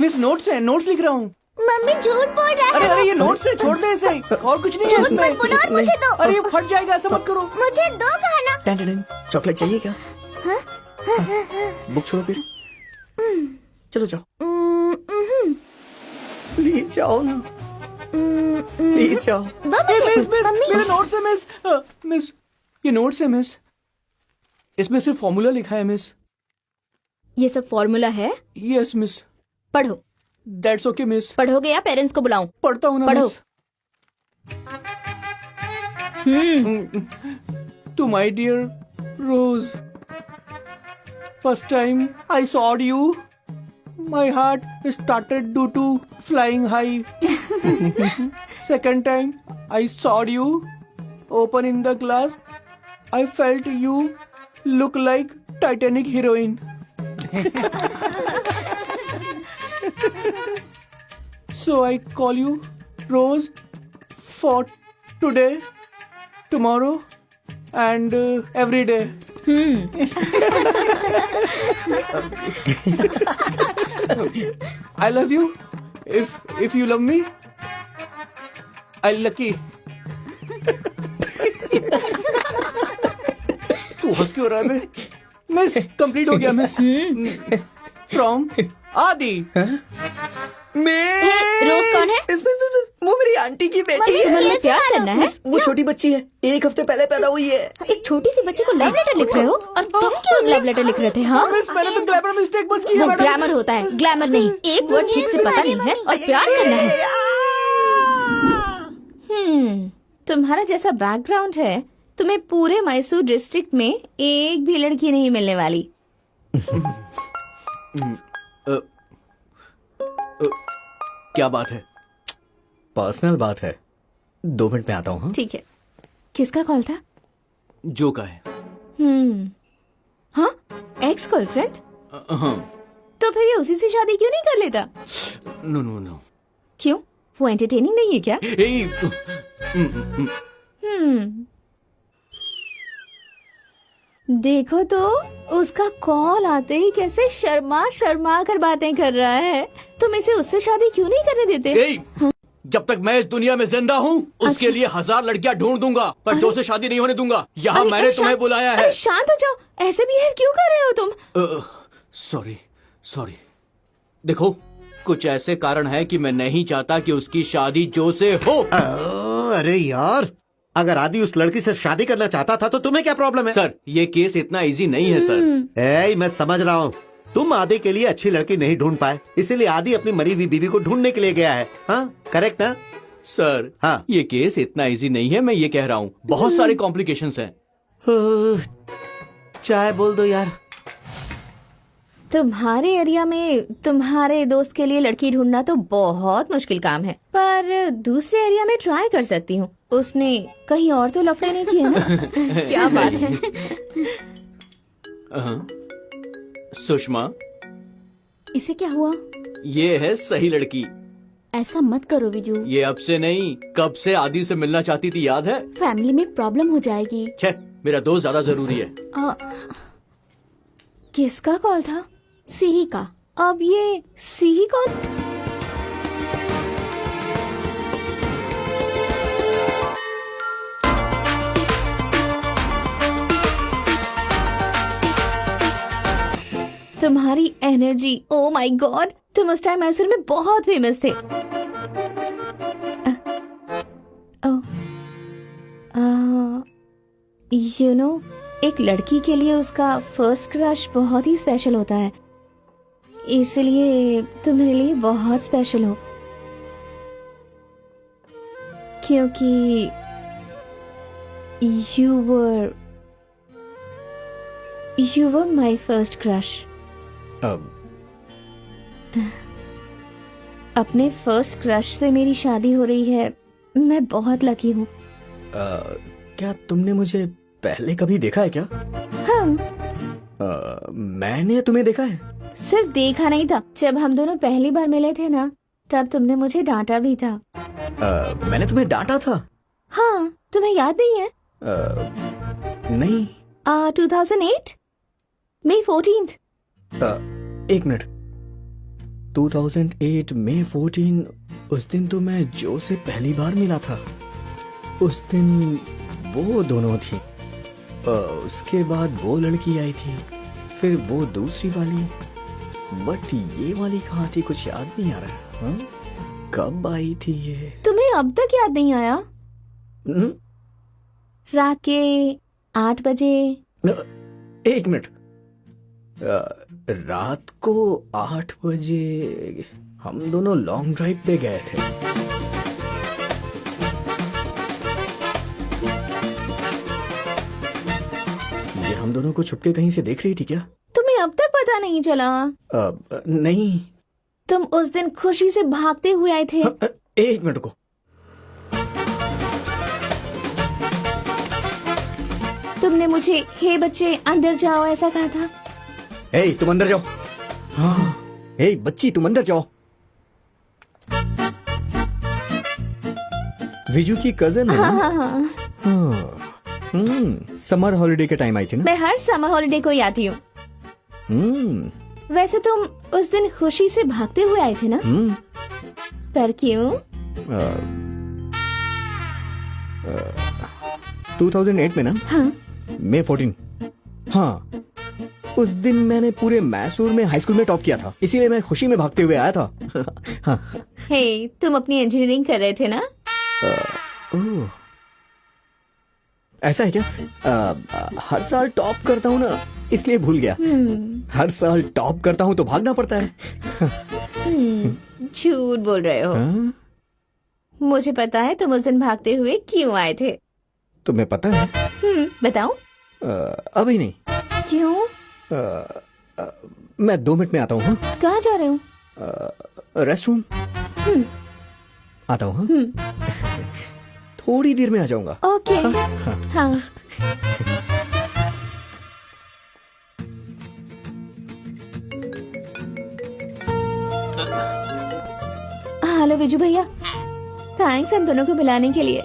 मिस, नोट्स है, नोट्स लिख रहा हूँ। मम्मी झूठ बोल रहा अरे है। अरे, ये नोट्स है, छोड़ दे इसे। और कुछ नहीं है झूठ इसमें। मत बोलो और मुझे दो। अरे ये फट जाएगा, ऐसा मत करो। मुझे दो खाना। टन चॉकलेट चाहिए क्या? बुक छोड़ो फिर। चलो जाओ, प्लीज जाओ ना, प्लीज जाओ। दो ए, मुझे। मिस, मिस, मम्मी मेरे नोट्स है मिस। मिस, ये नोट्स है मिस। इसमें सिर्फ फॉर्मूला लिखा है मिस। ये सब फॉर्मूला है? यस मिस, पढ़ो। That's okay miss. पढ़ोगे या पेरेंट्स को बुलाऊं? पढ़ता हूँ ना पढ़ो। Miss. To my dear Rose, first time I saw you, my heart started to flying high. Second time I saw you open in the glass, I felt you look like Titanic heroine. So I call you Rose for today, tomorrow, and every day. I love you. If you love me, I'll lucky. तू हंस क्यों रहा है? मिस कंप्लीट हो गया मिस। फ्रॉम आदि। रोज कौन है? वो मेरी आंटी की बेटी तुम्हें मुझसे प्यार करना है? वो छोटी बच्ची है, 1 हफ्ते पहले पैदा हुई है। एक छोटी सी बच्ची को लव लेटर लिख रहे हो? और तुम क्यों लव लेटर लिख रहे थे? हाँ, मिस मैंने तो ग्लैमर मिस्टेक बस की है वो मैडम। ग्लैमर होता है, ग्लैमर नहीं। एक वर्ड ठीक से पता नहीं है और प्यार करना है। तुम्हारा जैसा बैकग्राउंड है, तुम्हें पूरे मैसूर डिस्ट्रिक्ट में एक भी लड़की नहीं मिलने वाली। क्या बात है? पर्सनल बात है, 2 मिनट में आता हूँ। हाँ? ठीक है। किसका कॉल था? जो का है। हाँ, एक्स गर्लफ्रेंड? हाँ। तो फिर ये उसी से शादी क्यों नहीं कर लेता? No no no. क्यों? वो एंटरटेनिंग नहीं है क्या? देखो तो उसका कॉल आते ही कैसे शर्मा शर्मा कर बातें कर रहा है। तुम इसे उससे शादी क्यों नहीं करने देते? जब तक मैं इस दुनिया में जिंदा हूँ उसके लिए 1000 लड़कियां ढूंढ दूंगा, पर जो से शादी नहीं होने दूंगा। यहाँ अरे, मैंने अरे, तुम्हें शांत- बुलाया अरे, है। शांत हो जाओ। ऐसे बिहेव क्यों कर रहे हो तुम? Sorry sorry. देखो, कुछ ऐसे कारण है कि मैं नहीं चाहता कि उसकी शादी जो से हो। अरे यार, अगर आदि उस लड़की से शादी करना चाहता था तो तुम्हें क्या प्रॉब्लम है? सर, ये केस इतना इजी नहीं है सर। मैं समझ रहा हूँ, तुम आदि के लिए अच्छी लड़की नहीं ढूंढ पाए, इसीलिए आदि अपनी मरी हुई बीवी को ढूंढने के लिए गया है। हाँ, करेक्ट ना? सर, हाँ। ये केस इतना इजी नहीं है, मैं ये कह रहा हूँ। बहुत सारे कॉम्प्लिकेशंस हैं। चाय बोल दो यार। तुम्हारे एरिया में तुम्हारे दोस्त के लिए लड़की ढूंढना तो बहुत मुश्किल काम है, पर दूसरे एरिया में ट्राई कर सकती हूँ। उसने कहीं और तो लफड़े नहीं किए ना? क्या बात है? सुषमा, इसे क्या हुआ? ये है सही लड़की। ऐसा मत करो विजू, ये अब से नहीं, कब से आदि से मिलना चाहती थी, याद है? फैमिली में प्रॉब्लम हो जाएगी। छे, मेरा दोस्त ज्यादा जरूरी है। किसका कॉल था? सिही का। अब ये सी कौन? तुम्हारी एनर्जी, ओ माय गॉड, तुम उस टाइम मैसूर में बहुत फेमस थे। यू नो, एक लड़की के लिए उसका फर्स्ट क्रश बहुत ही स्पेशल होता है, इसलिए तुम मेरे लिए बहुत स्पेशल हो, क्योंकि you were my first crush. अपने फर्स्ट क्रश से मेरी शादी हो रही है, मैं बहुत लकी हूँ। क्या तुमने मुझे पहले कभी देखा है क्या? हाँ, मैंने तुम्हें देखा है? सिर्फ देखा नहीं था, जब हम दोनों पहली बार मिले थे ना, तब तुमने मुझे डांटा भी था। मैंने तुम्हें डांटा था? हाँ, तुम्हें याद नहीं है? नहीं। 2008 May 14th। 1 मिनट। 2008 May 14, उस दिन तो मैं जो से पहली बार मिला था। उस दिन वो दोनों थी, उसके बाद वो लड़की आई थी, फिर वो दूसरी वाली, बट ये वाली कहाँ थी, कुछ याद नहीं आ रहा। हाँ? कब आई थी ये? तुम्हें अब तक याद नहीं आया? रात के 8 बजे। 1 मिनट। रात को 8 बजे हम दोनों लॉन्ग ड्राइव पे गए थे। ये हम दोनों को छुपके कहीं से देख रही थी क्या? तुम्हें अब तक पता नहीं चला? नहीं। तुम उस दिन खुशी से भागते हुए आए थे। एक मिनट को। तुमने मुझे हे बच्चे अंदर जाओ ऐसा कहा था। ए, तुम अंदर जाओ। हाँ। ए, बच्ची तुम अंदर जाओ। विजू की कजन है ना? समर हॉलिडे के टाइम आई थी ना? मैं हर समर हॉलिडे को ही आती हूँ। वैसे तुम उस दिन खुशी से भागते हुए आए थे ना? पर क्यों? 2008 में ना? हाँ। May 14। हाँ, उस दिन मैंने पूरे मैसूर में हाई स्कूल में टॉप किया था, इसीलिए मैं खुशी में भागते हुए आया था। हाँ। हे, तुम अपनी इंजीनियरिंग कर रहे थे ना? ओह, ऐसा है क्या? हर साल टॉप करता हूँ ना, इसलिए भूल गया। हर साल टॉप करता हूँ तो भागना पड़ता है। झूठ बोल रहे हो। हाँ? मुझे पता है तुम उस दिन भागते हुए क्यों आए थे। तुम्हें पता है? बताओ। अभी नहीं। क्यों? मैं 2 मिनट में आता हूँ। हाँ? कहाँ जा रहे हो? रेस्ट रूम आता हूँ। हाँ? थोड़ी देर में आ जाऊंगा। ओके। हाँ। हेलो विजू भैया, थैंक्स हम दोनों को बुलाने के लिए।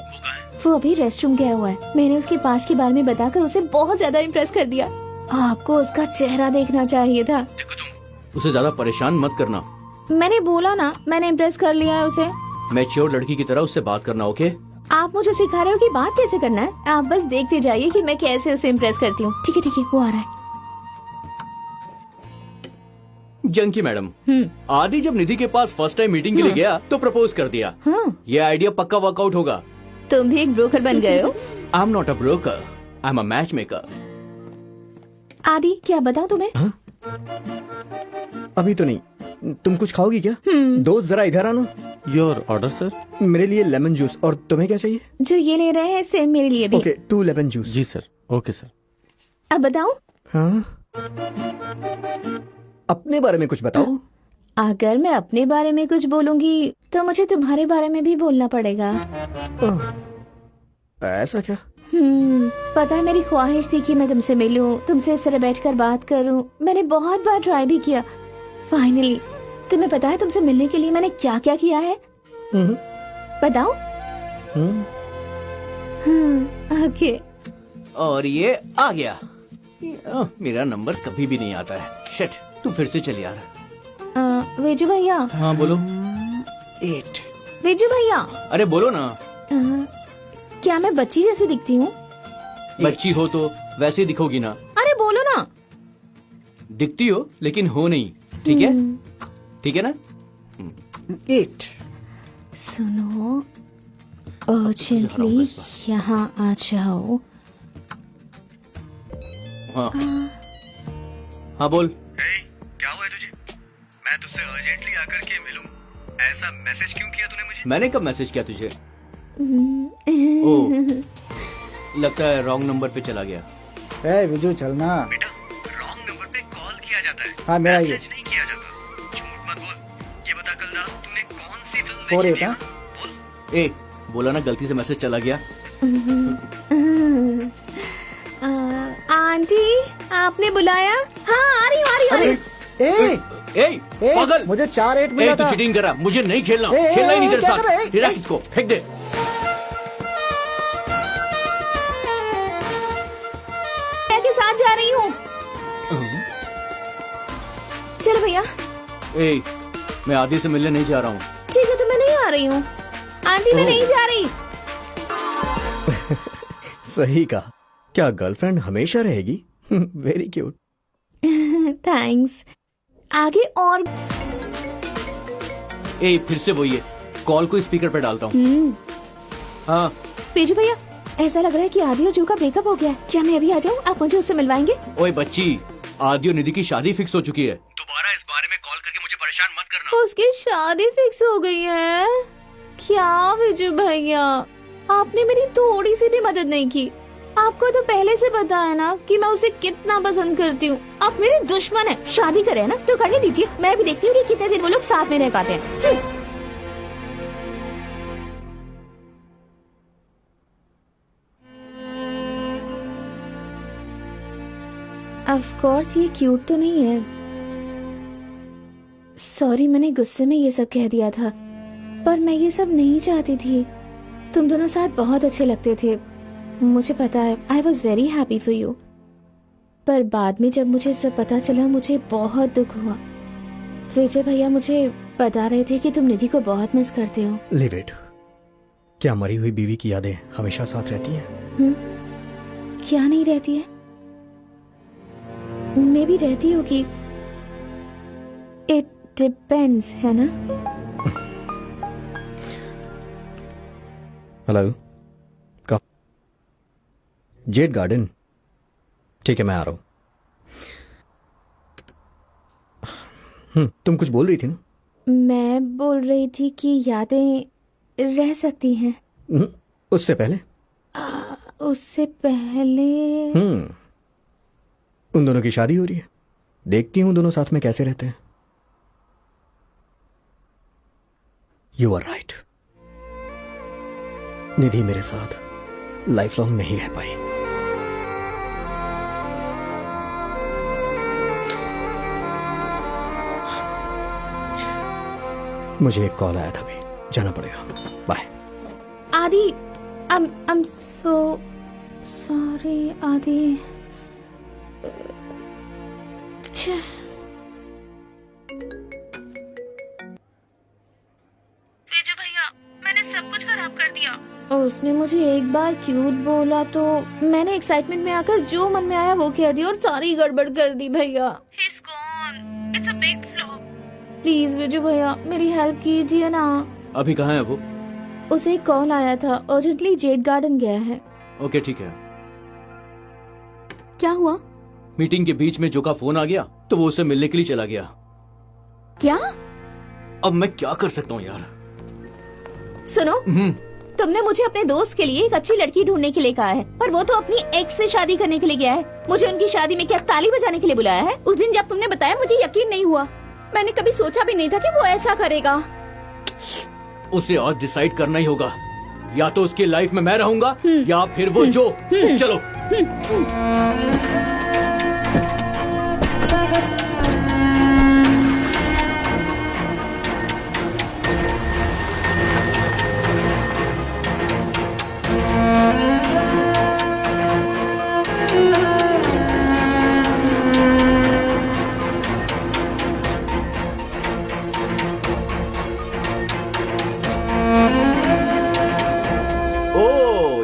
वो अभी रेस्ट रूम गया हुआ है। मैंने उसके पास के बारे में बताकर उसे बहुत ज्यादा इम्प्रेस कर दिया। आपको उसका चेहरा देखना चाहिए था। देखो तुम उसे ज्यादा परेशान मत करना। मैंने बोला ना, मैंने इम्प्रेस कर लिया है उसे। मैच्योर लड़की की तरह उससे बात करना, ओके? आप मुझे सिखा रहे हो कि बात कैसे करना है? आप बस देखते जाइए कि मैं कैसे उसे इम्प्रेस करती हूँ। ठीक है, वो आ रहा है। जंकी मैडम, आदि जब निधि के पास फर्स्ट टाइम मीटिंग के लिए गया तो प्रपोज कर दिया। ये आइडिया पक्का वर्कआउट होगा। तुम भी एक ब्रोकर बन गए हो। आई am not a broker, I am a match maker. आदि, क्या बताऊं तुम्हें? हाँ? अभी तो नहीं। तुम कुछ खाओगी क्या? दोस्त जरा इधर आना। Your order sir. मेरे लिए लेमन जूस। और तुम्हें क्या चाहिए? जो ये ले रहे हैं सेम मेरे लिए भी। Okay, 2 lemon juice. जी सर। Okay sir. अब बताऊं? हाँ? अपने बारे में कुछ बताओ। अगर मैं अपने बारे में कुछ बोलूंगी तो मुझे तुम्हारे बारे में भी बोलना पड़ेगा। ऐसा क्या? पता है, मेरी ख्वाहिश थी कि मैं तुमसे मिलूं, तुमसे इस तरह बैठकर बात करूं। मैंने बहुत बार ट्राई भी किया। फाइनली, तुम्हें पता है तुमसे मिलने के लिए मैंने क्या क्या किया है? बताओ। ओके। और ये आ गया। मेरा नंबर कभी भी नहीं आता है। शिट, तू फिर से चल यार। विजू भैया। हाँ बोलो। 8। विजू भैया। अरे बोलो ना। क्या मैं बच्ची जैसी दिखती हूँ? बच्ची हो तो वैसे ही दिखोगी ना। अरे बोलो ना। दिखती हो लेकिन हो नहीं। ठीक है? ठीक है ना? 8। सुनो, अर्जेंटली यहाँ आ जाओ। हाँ हाँ बोल। क्या हुआ है तुझे? मैं तुझसे अर्जेंटली आकर के मिलूं, ऐसा मैसेज क्यों किया तूने मुझे? मैंने कब मैसेज किया तुझे? ओह, लगता है रॉन्ग नंबर पे चला गया। ए विजू चलना। बेटा, रॉन्ग नंबर पे कॉल किया जाता है। हाँ, मेरा ये। मैसेज नहीं किया जाता। झूठ मत बोल। ये बता, कल रात तूने कौन सी फिल्म 4 देखी 8 थी? हाँ? बोल। ए, बोला ना गलती से मैसेज चला गया। आंटी, आपने बुलाया? हाँ, आ रही हूँ। ए ए, पागल! मुझे 4 8 ए, मिला तू था। चीटिंग कर रहा। मुझे नहीं खेलना। ए, खेलना ही नहीं ए, तेरे क्या कर रहा है? साथ। हिरा इसको, फेंक दे। के साथ जा रही हूँ। चलो भैया। ए, मैं आदि से मिलने नहीं जा रहा हूँ। ठीक है, तो मैं नहीं आ रही हूँ। आंटी, मैं नहीं जा रही। सही कहा। क्या गर्लफ्रेंड हमेशा रहेगी? Very cute. थैंक्स। आगे और। ए, फिर से वही है। कॉल को स्पीकर पे डालता हूँ। हाँ पेजू भैया, ऐसा लग रहा है कि आदि और जो का ब्रेकअप हो गया है। क्या मैं अभी आ जाऊँ? आप मुझे उससे मिलवाएंगे? ओए बच्ची, आदि और निधि की शादी फिक्स हो चुकी है। दोबारा इस बारे में कॉल करके मुझे परेशान मत करना। उसकी शादी फिक्स हो गई है? क्या विजू भैया, आपने मेरी थोड़ी सी भी मदद नहीं की। आपको तो पहले से पता है ना कि मैं उसे कितना पसंद करती हूँ। आप मेरे दुश्मन है। शादी करे ना तो करने दीजिए, मैं भी देखती हूँ कि कितने दिन वो लोग साथ में रह पाते हैं। ऑफ कोर्स ये क्यूट तो नहीं है। सॉरी, मैंने गुस्से में ये सब कह दिया था, पर मैं ये सब नहीं चाहती थी। तुम दोनों साथ बहुत अच्छे लगते थे, मुझे पता है। I was very happy for you. पर बाद में जब मुझे सब पता चला, मुझे बहुत दुख हुआ। विजय भैया मुझे बता रहे थे कि तुम निधि को बहुत मिस करते हो। Live it. क्या मरी हुई बीवी की यादें हमेशा साथ रहती हैं? क्या नहीं रहती है? मैं भी रहती होगी। इट डिपेंड्स, है ना? हेलो, कहा? Z garden. ठीक है, मैं आ रहा हूं। तुम कुछ बोल रही थी ना? मैं बोल रही थी कि यादें रह सकती हैं। उससे पहले? उससे पहले उन दोनों की शादी हो रही है। देखती हूँ दोनों साथ में कैसे रहते हैं। You are right. निधि मेरे साथ लाइफ लॉन्ग नहीं रह पाई। मुझे एक कॉल आया था, अभी जाना पड़ेगा। बाय। आदि, I'm so sorry, आदि। विजय भैया, मैंने सब कुछ खराब कर दिया। उसने मुझे एक बार क्यूट बोला तो मैंने एक्साइटमेंट में आकर जो मन में आया वो कह दिया और सारी गड़बड़ कर दी भैया। He's gone. It's a big flop. Please Vijay भैया, मेरी हेल्प कीजिए ना। अभी कहाँ है वो? उसे एक कॉल आया था, अर्जेंटली जेड गार्डन गया है। ओके, ठीक है। क्या हुआ? मीटिंग के बीच में जो का फोन आ गया तो वो उससे मिलने के लिए चला गया। क्या? अब मैं क्या कर सकता हूँ यार? सुनो, तुमने मुझे अपने दोस्त के लिए एक अच्छी लड़की ढूंढने के लिए कहा है, पर वो तो अपनी एक्स से शादी करने के लिए गया है। मुझे उनकी शादी में क्या ताली बजाने के लिए बुलाया है? उस दिन जब तुमने बताया मुझे यकीन नहीं हुआ। मैंने कभी सोचा भी नहीं था कि वो ऐसा करेगा। उसे आज डिसाइड करना ही होगा, या तो उसकी लाइफ में मैं रहूंगा या फिर वो जो। चलो।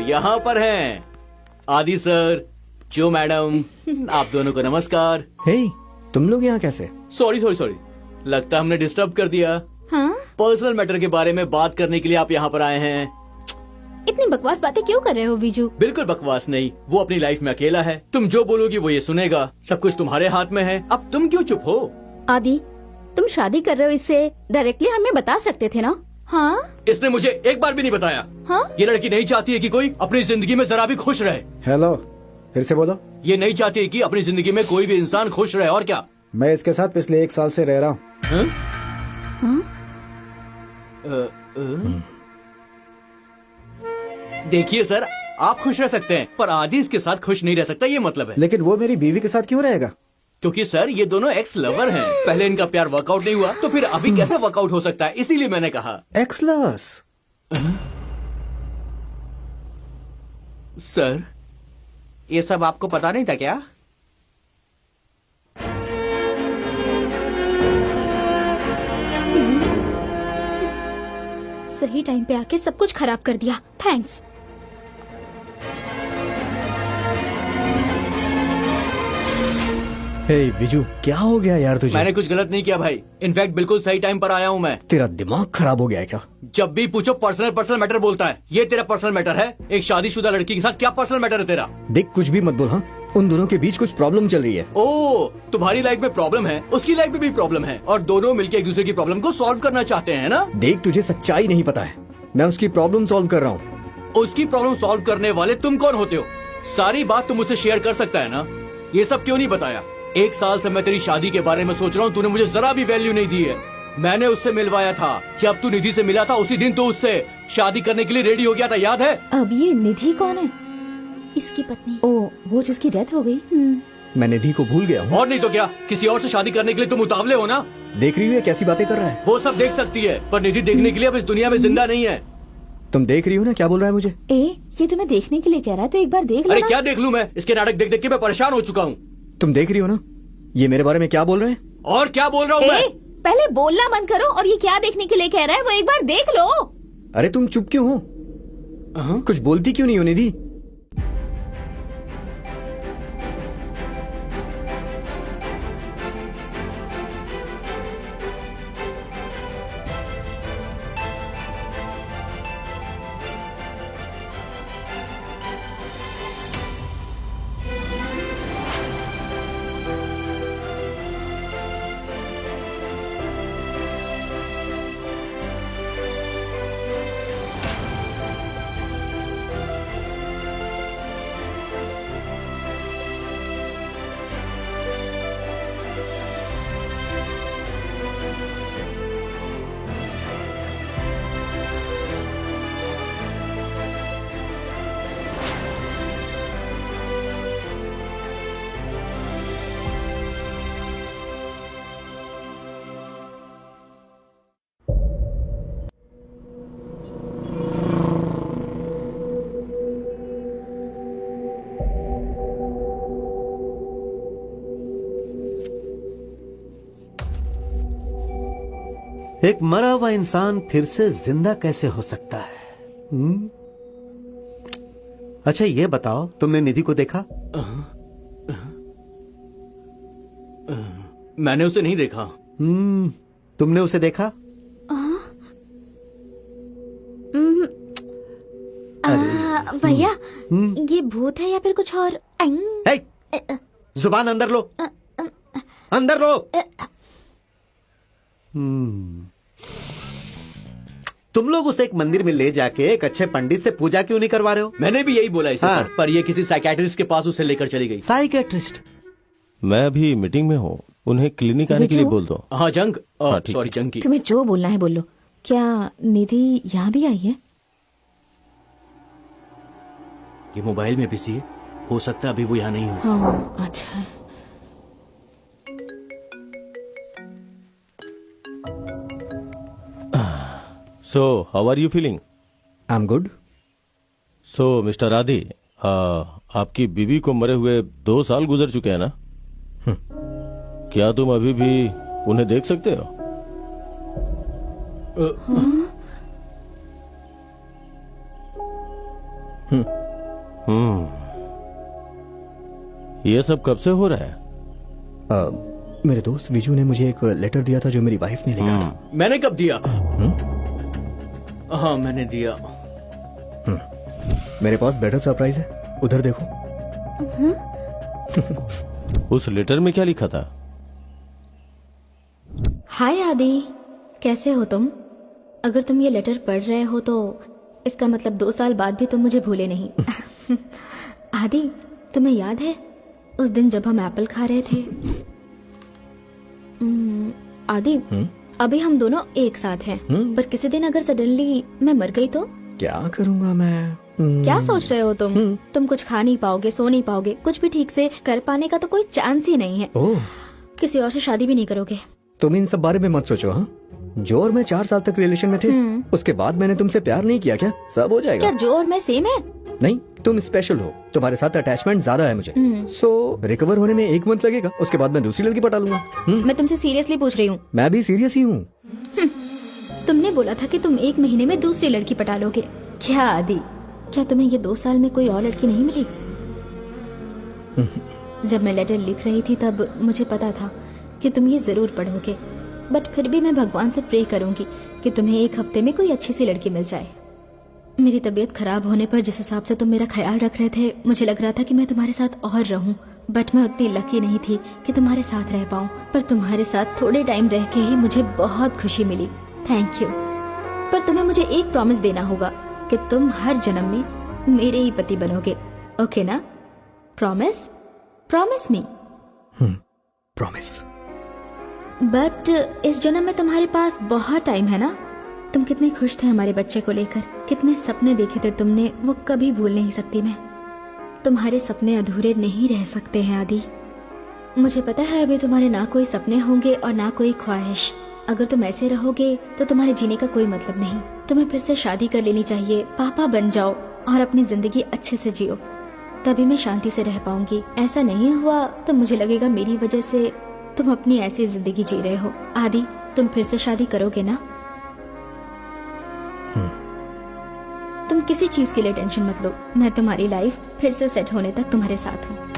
यहाँ पर हैं आदि सर, जो मैडम, आप दोनों को नमस्कार। हे, तुम लोग यहाँ कैसे? सॉरी, लगता है हमने डिस्टर्ब कर दिया। हाँ? पर्सनल मैटर के बारे में बात करने के लिए आप यहाँ पर आए हैं। इतनी बकवास बातें क्यों कर रहे हो विजू? बिल्कुल बकवास नहीं, वो अपनी लाइफ में अकेला है। तुम जो बोलोगी वो ये सुनेगा। सब कुछ तुम्हारे हाथ में है। अब तुम क्यों चुप हो? आदि, तुम शादी कर रहे हो, इससे डायरेक्टली हमें बता सकते थे ना? हाँ? इसने मुझे एक बार भी नहीं बताया। हाँ? ये लड़की नहीं चाहती है कि कोई अपनी जिंदगी में जरा भी खुश रहे। हेलो, फिर से बोलो। ये नहीं चाहती है कि अपनी जिंदगी में कोई भी इंसान खुश रहे। और क्या? मैं इसके साथ पिछले 1 साल से रह रहा हूँ। देखिए सर, आप खुश रह सकते हैं, पर आदि इसके साथ खुश नहीं रह सकता, ये मतलब है। लेकिन वो मेरी बीवी के साथ क्यों रहेगा? क्योंकि सर ये दोनों एक्स लवर हैं। पहले इनका प्यार वर्कआउट नहीं हुआ तो फिर अभी कैसे वर्कआउट हो सकता है? इसीलिए मैंने कहा। X lovers? सर, ये सब आपको पता नहीं था क्या? सही टाइम पे आके सब कुछ खराब कर दिया। थैंक्स। हे विजू, क्या हो गया यार तुझे? मैंने कुछ गलत नहीं किया भाई। इनफैक्ट बिल्कुल सही टाइम पर आया हूँ मैं। तेरा दिमाग खराब हो गया है क्या? जब भी पूछो पर्सनल मैटर बोलता है। ये तेरा पर्सनल मैटर है? एक शादीशुदा लड़की के साथ क्या पर्सनल मैटर है तेरा? देख, कुछ भी मत बोल। हाँ, उन दोनों के बीच कुछ प्रॉब्लम चल रही है। ओ, तुम्हारी लाइफ में प्रॉब्लम है, उसकी लाइफ में भी प्रॉब्लम है, और दोनों मिलकर एक दूसरे की प्रॉब्लम को सॉल्व करना चाहते हैं ना। देख, तुझे सच्चाई नहीं पता है, मैं उसकी प्रॉब्लम सॉल्व कर रहा हूँ। उसकी प्रॉब्लम सॉल्व करने वाले तुम कौन होते हो? सारी बात तुम मुझसे शेयर कर सकता है ना। ये सब क्यों नहीं बताया? 1 साल से मैं तेरी शादी के बारे में सोच रहा हूँ, तूने मुझे जरा भी वैल्यू नहीं दी है। मैंने उससे मिलवाया था, जब तू निधि से मिला था उसी दिन तो उससे शादी करने के लिए रेडी हो गया था, याद है? अब ये निधि कौन है? इसकी पत्नी। ओ, वो जिसकी डेथ हो गई। मैं निधि को भूल गया हूँ। और नहीं तो क्या, किसी और से शादी करने के लिए तुम उतावले हो ना। देख रही हो ये कैसी बातें कर रहा है? वो सब देख सकती है, पर निधि देखने के लिए अब इस दुनिया में जिंदा नहीं है। तुम देख रही हो ना क्या बोल रहा है मुझे? ये तुम्हें देखने के लिए कह रहा है, तो एक बार देख लो अरे ना। क्या देख लूं मैं? इसके नाटक देख देख के मैं परेशान हो चुका हूँ। तुम देख रही हो ना ये मेरे बारे में क्या बोल रहे हैं? और क्या बोल रहा हूँ मैं? पहले बोलना बंद करो, और ये क्या देखने के लिए कह रहा है वो एक बार देख लो। अरे तुम चुप क्यों हो? कुछ बोलती क्यों नहीं हो निधि? एक मरा हुआ इंसान फिर से जिंदा कैसे हो सकता है? अच्छा ये बताओ, तुमने निधि को देखा? मैंने उसे नहीं देखा। तुमने उसे देखा? भैया, ये भूत है या फिर कुछ और? हे, जुबान अंदर लो, अंदर लो। तुम लोग उसे एक मंदिर में ले जाके एक अच्छे पंडित से पूजा क्यों नहीं करवा रहे हो? मैंने भी यही बोला इसे, हाँ। पर ये किसी साइकेट्रिस्ट के पास उसे लेकर चली गई। साइकेट्रिस्ट? मैं अभी मीटिंग में हूँ, उन्हें क्लिनिक आने के लिए बोल दो। हाँ जंग, हाँ, ठीक सॉरी जंग की। तुम्हें जो बोलना है बोलो। क्या निधि यहाँ भी आई है? ये मोबाइल में बिजी है, हो सकता है अभी वो यहाँ नहीं हो। हाँ, अच्छा है। So how are you feeling? I am good. So mister Radhe, आपकी बीवी को मरे हुए 2 साल गुजर चुके हैं ना? क्या तुम अभी भी उन्हें देख सकते हो? ये सब कब से हो रहा है? मेरे दोस्त विजू ने मुझे एक लेटर दिया था जो मेरी वाइफ ने लिखा था। मैंने कब दिया? हाँ मैंने दिया। मेरे पास बेटर सरप्राइज है, उधर देखो। उस लेटर में क्या लिखा था? हाय आदि, कैसे हो तुम? अगर तुम ये लेटर पढ़ रहे हो तो इसका मतलब 2 साल बाद भी तुम मुझे भूले नहीं। आदि, तुम्हें याद है उस दिन जब हम एप्पल खा रहे थे? आदि, अभी हम दोनों एक साथ हैं, पर किसी दिन अगर सडनली मैं मर गई तो? क्या करूंगा मैं? क्या सोच रहे हो तुम? तुम कुछ खा नहीं पाओगे, सो नहीं पाओगे, कुछ भी ठीक से कर पाने का तो कोई चांस ही नहीं है। ओह, किसी और से शादी भी नहीं करोगे। तुम इन सब बारे में मत सोचो। हाँ, जो और मैं 4 साल तक रिलेशन में थे, उसके बाद मैंने तुमसे प्यार नहीं किया क्या? सब हो जाएगा। क्या जो और मैं सेम है? नहीं, तुम स्पेशल हो, तुम्हारे साथ अटैचमेंट ज्यादा है मुझे। सो रिकवर होने में 1 मंथ लगेगा, उसके बाद मैं दूसरी लड़की पटा लूंगा। मैं तुमसे सीरियसली पूछ रही हूँ। मैं भी सीरियस ही हूँ। तुमने बोला था कि तुम 1 महीने में दूसरी लड़की पटा लोगे। क्या आदि, क्या तुम्हें ये 2 साल में कोई और लड़की नहीं मिली? जब मैं लेटर लिख रही थी तब मुझे पता था कि तुम ये जरूर पढ़ोगे, बट फिर भी मैं भगवान से प्रे करूंगी कि तुम्हें 1 हफ्ते में कोई अच्छी सी लड़की मिल जाए। मेरी तबीयत खराब होने पर जिस हिसाब से तुम मेरा ख्याल रख रहे थे, मुझे लग रहा था कि मैं तुम्हारे साथ और रहूं, बट मैं उतनी लकी नहीं थी कि तुम्हारे साथ रह पाऊं। पर तुम्हारे साथ थोड़े टाइम रह के ही मुझे बहुत खुशी मिली। Thank you. पर तुम्हें मुझे एक प्रॉमिस देना होगा कि तुम हर जन्म में मेरे ही पति बनोगे, ओके ना? Promise? Promise me. Promise. But इस जन्म में तुम्हारे पास बहुत टाइम है ना? तुम कितने खुश थे हमारे बच्चे को लेकर, कितने सपने देखे थे तुमने, वो कभी भूल नहीं सकती मैं। तुम्हारे सपने अधूरे नहीं रह सकते हैं आदि। मुझे पता है अभी तुम्हारे ना कोई सपने होंगे और ना कोई ख्वाहिश। अगर तुम ऐसे रहोगे तो तुम्हारे जीने का कोई मतलब नहीं। तुम्हें फिर से शादी कर लेनी चाहिए, पापा बन जाओ और अपनी जिंदगी अच्छे से जियो, तभी मैं शांति से रह पाऊंगी। ऐसा नहीं हुआ तो मुझे लगेगा मेरी वजह से तुम अपनी ऐसी जिंदगी जी रहे हो। आदि, तुम फिर से शादी करोगे ना? तुम किसी चीज के लिए टेंशन मत लो, मैं तुम्हारी लाइफ फिर से सेट होने तक तुम्हारे साथ हूँ।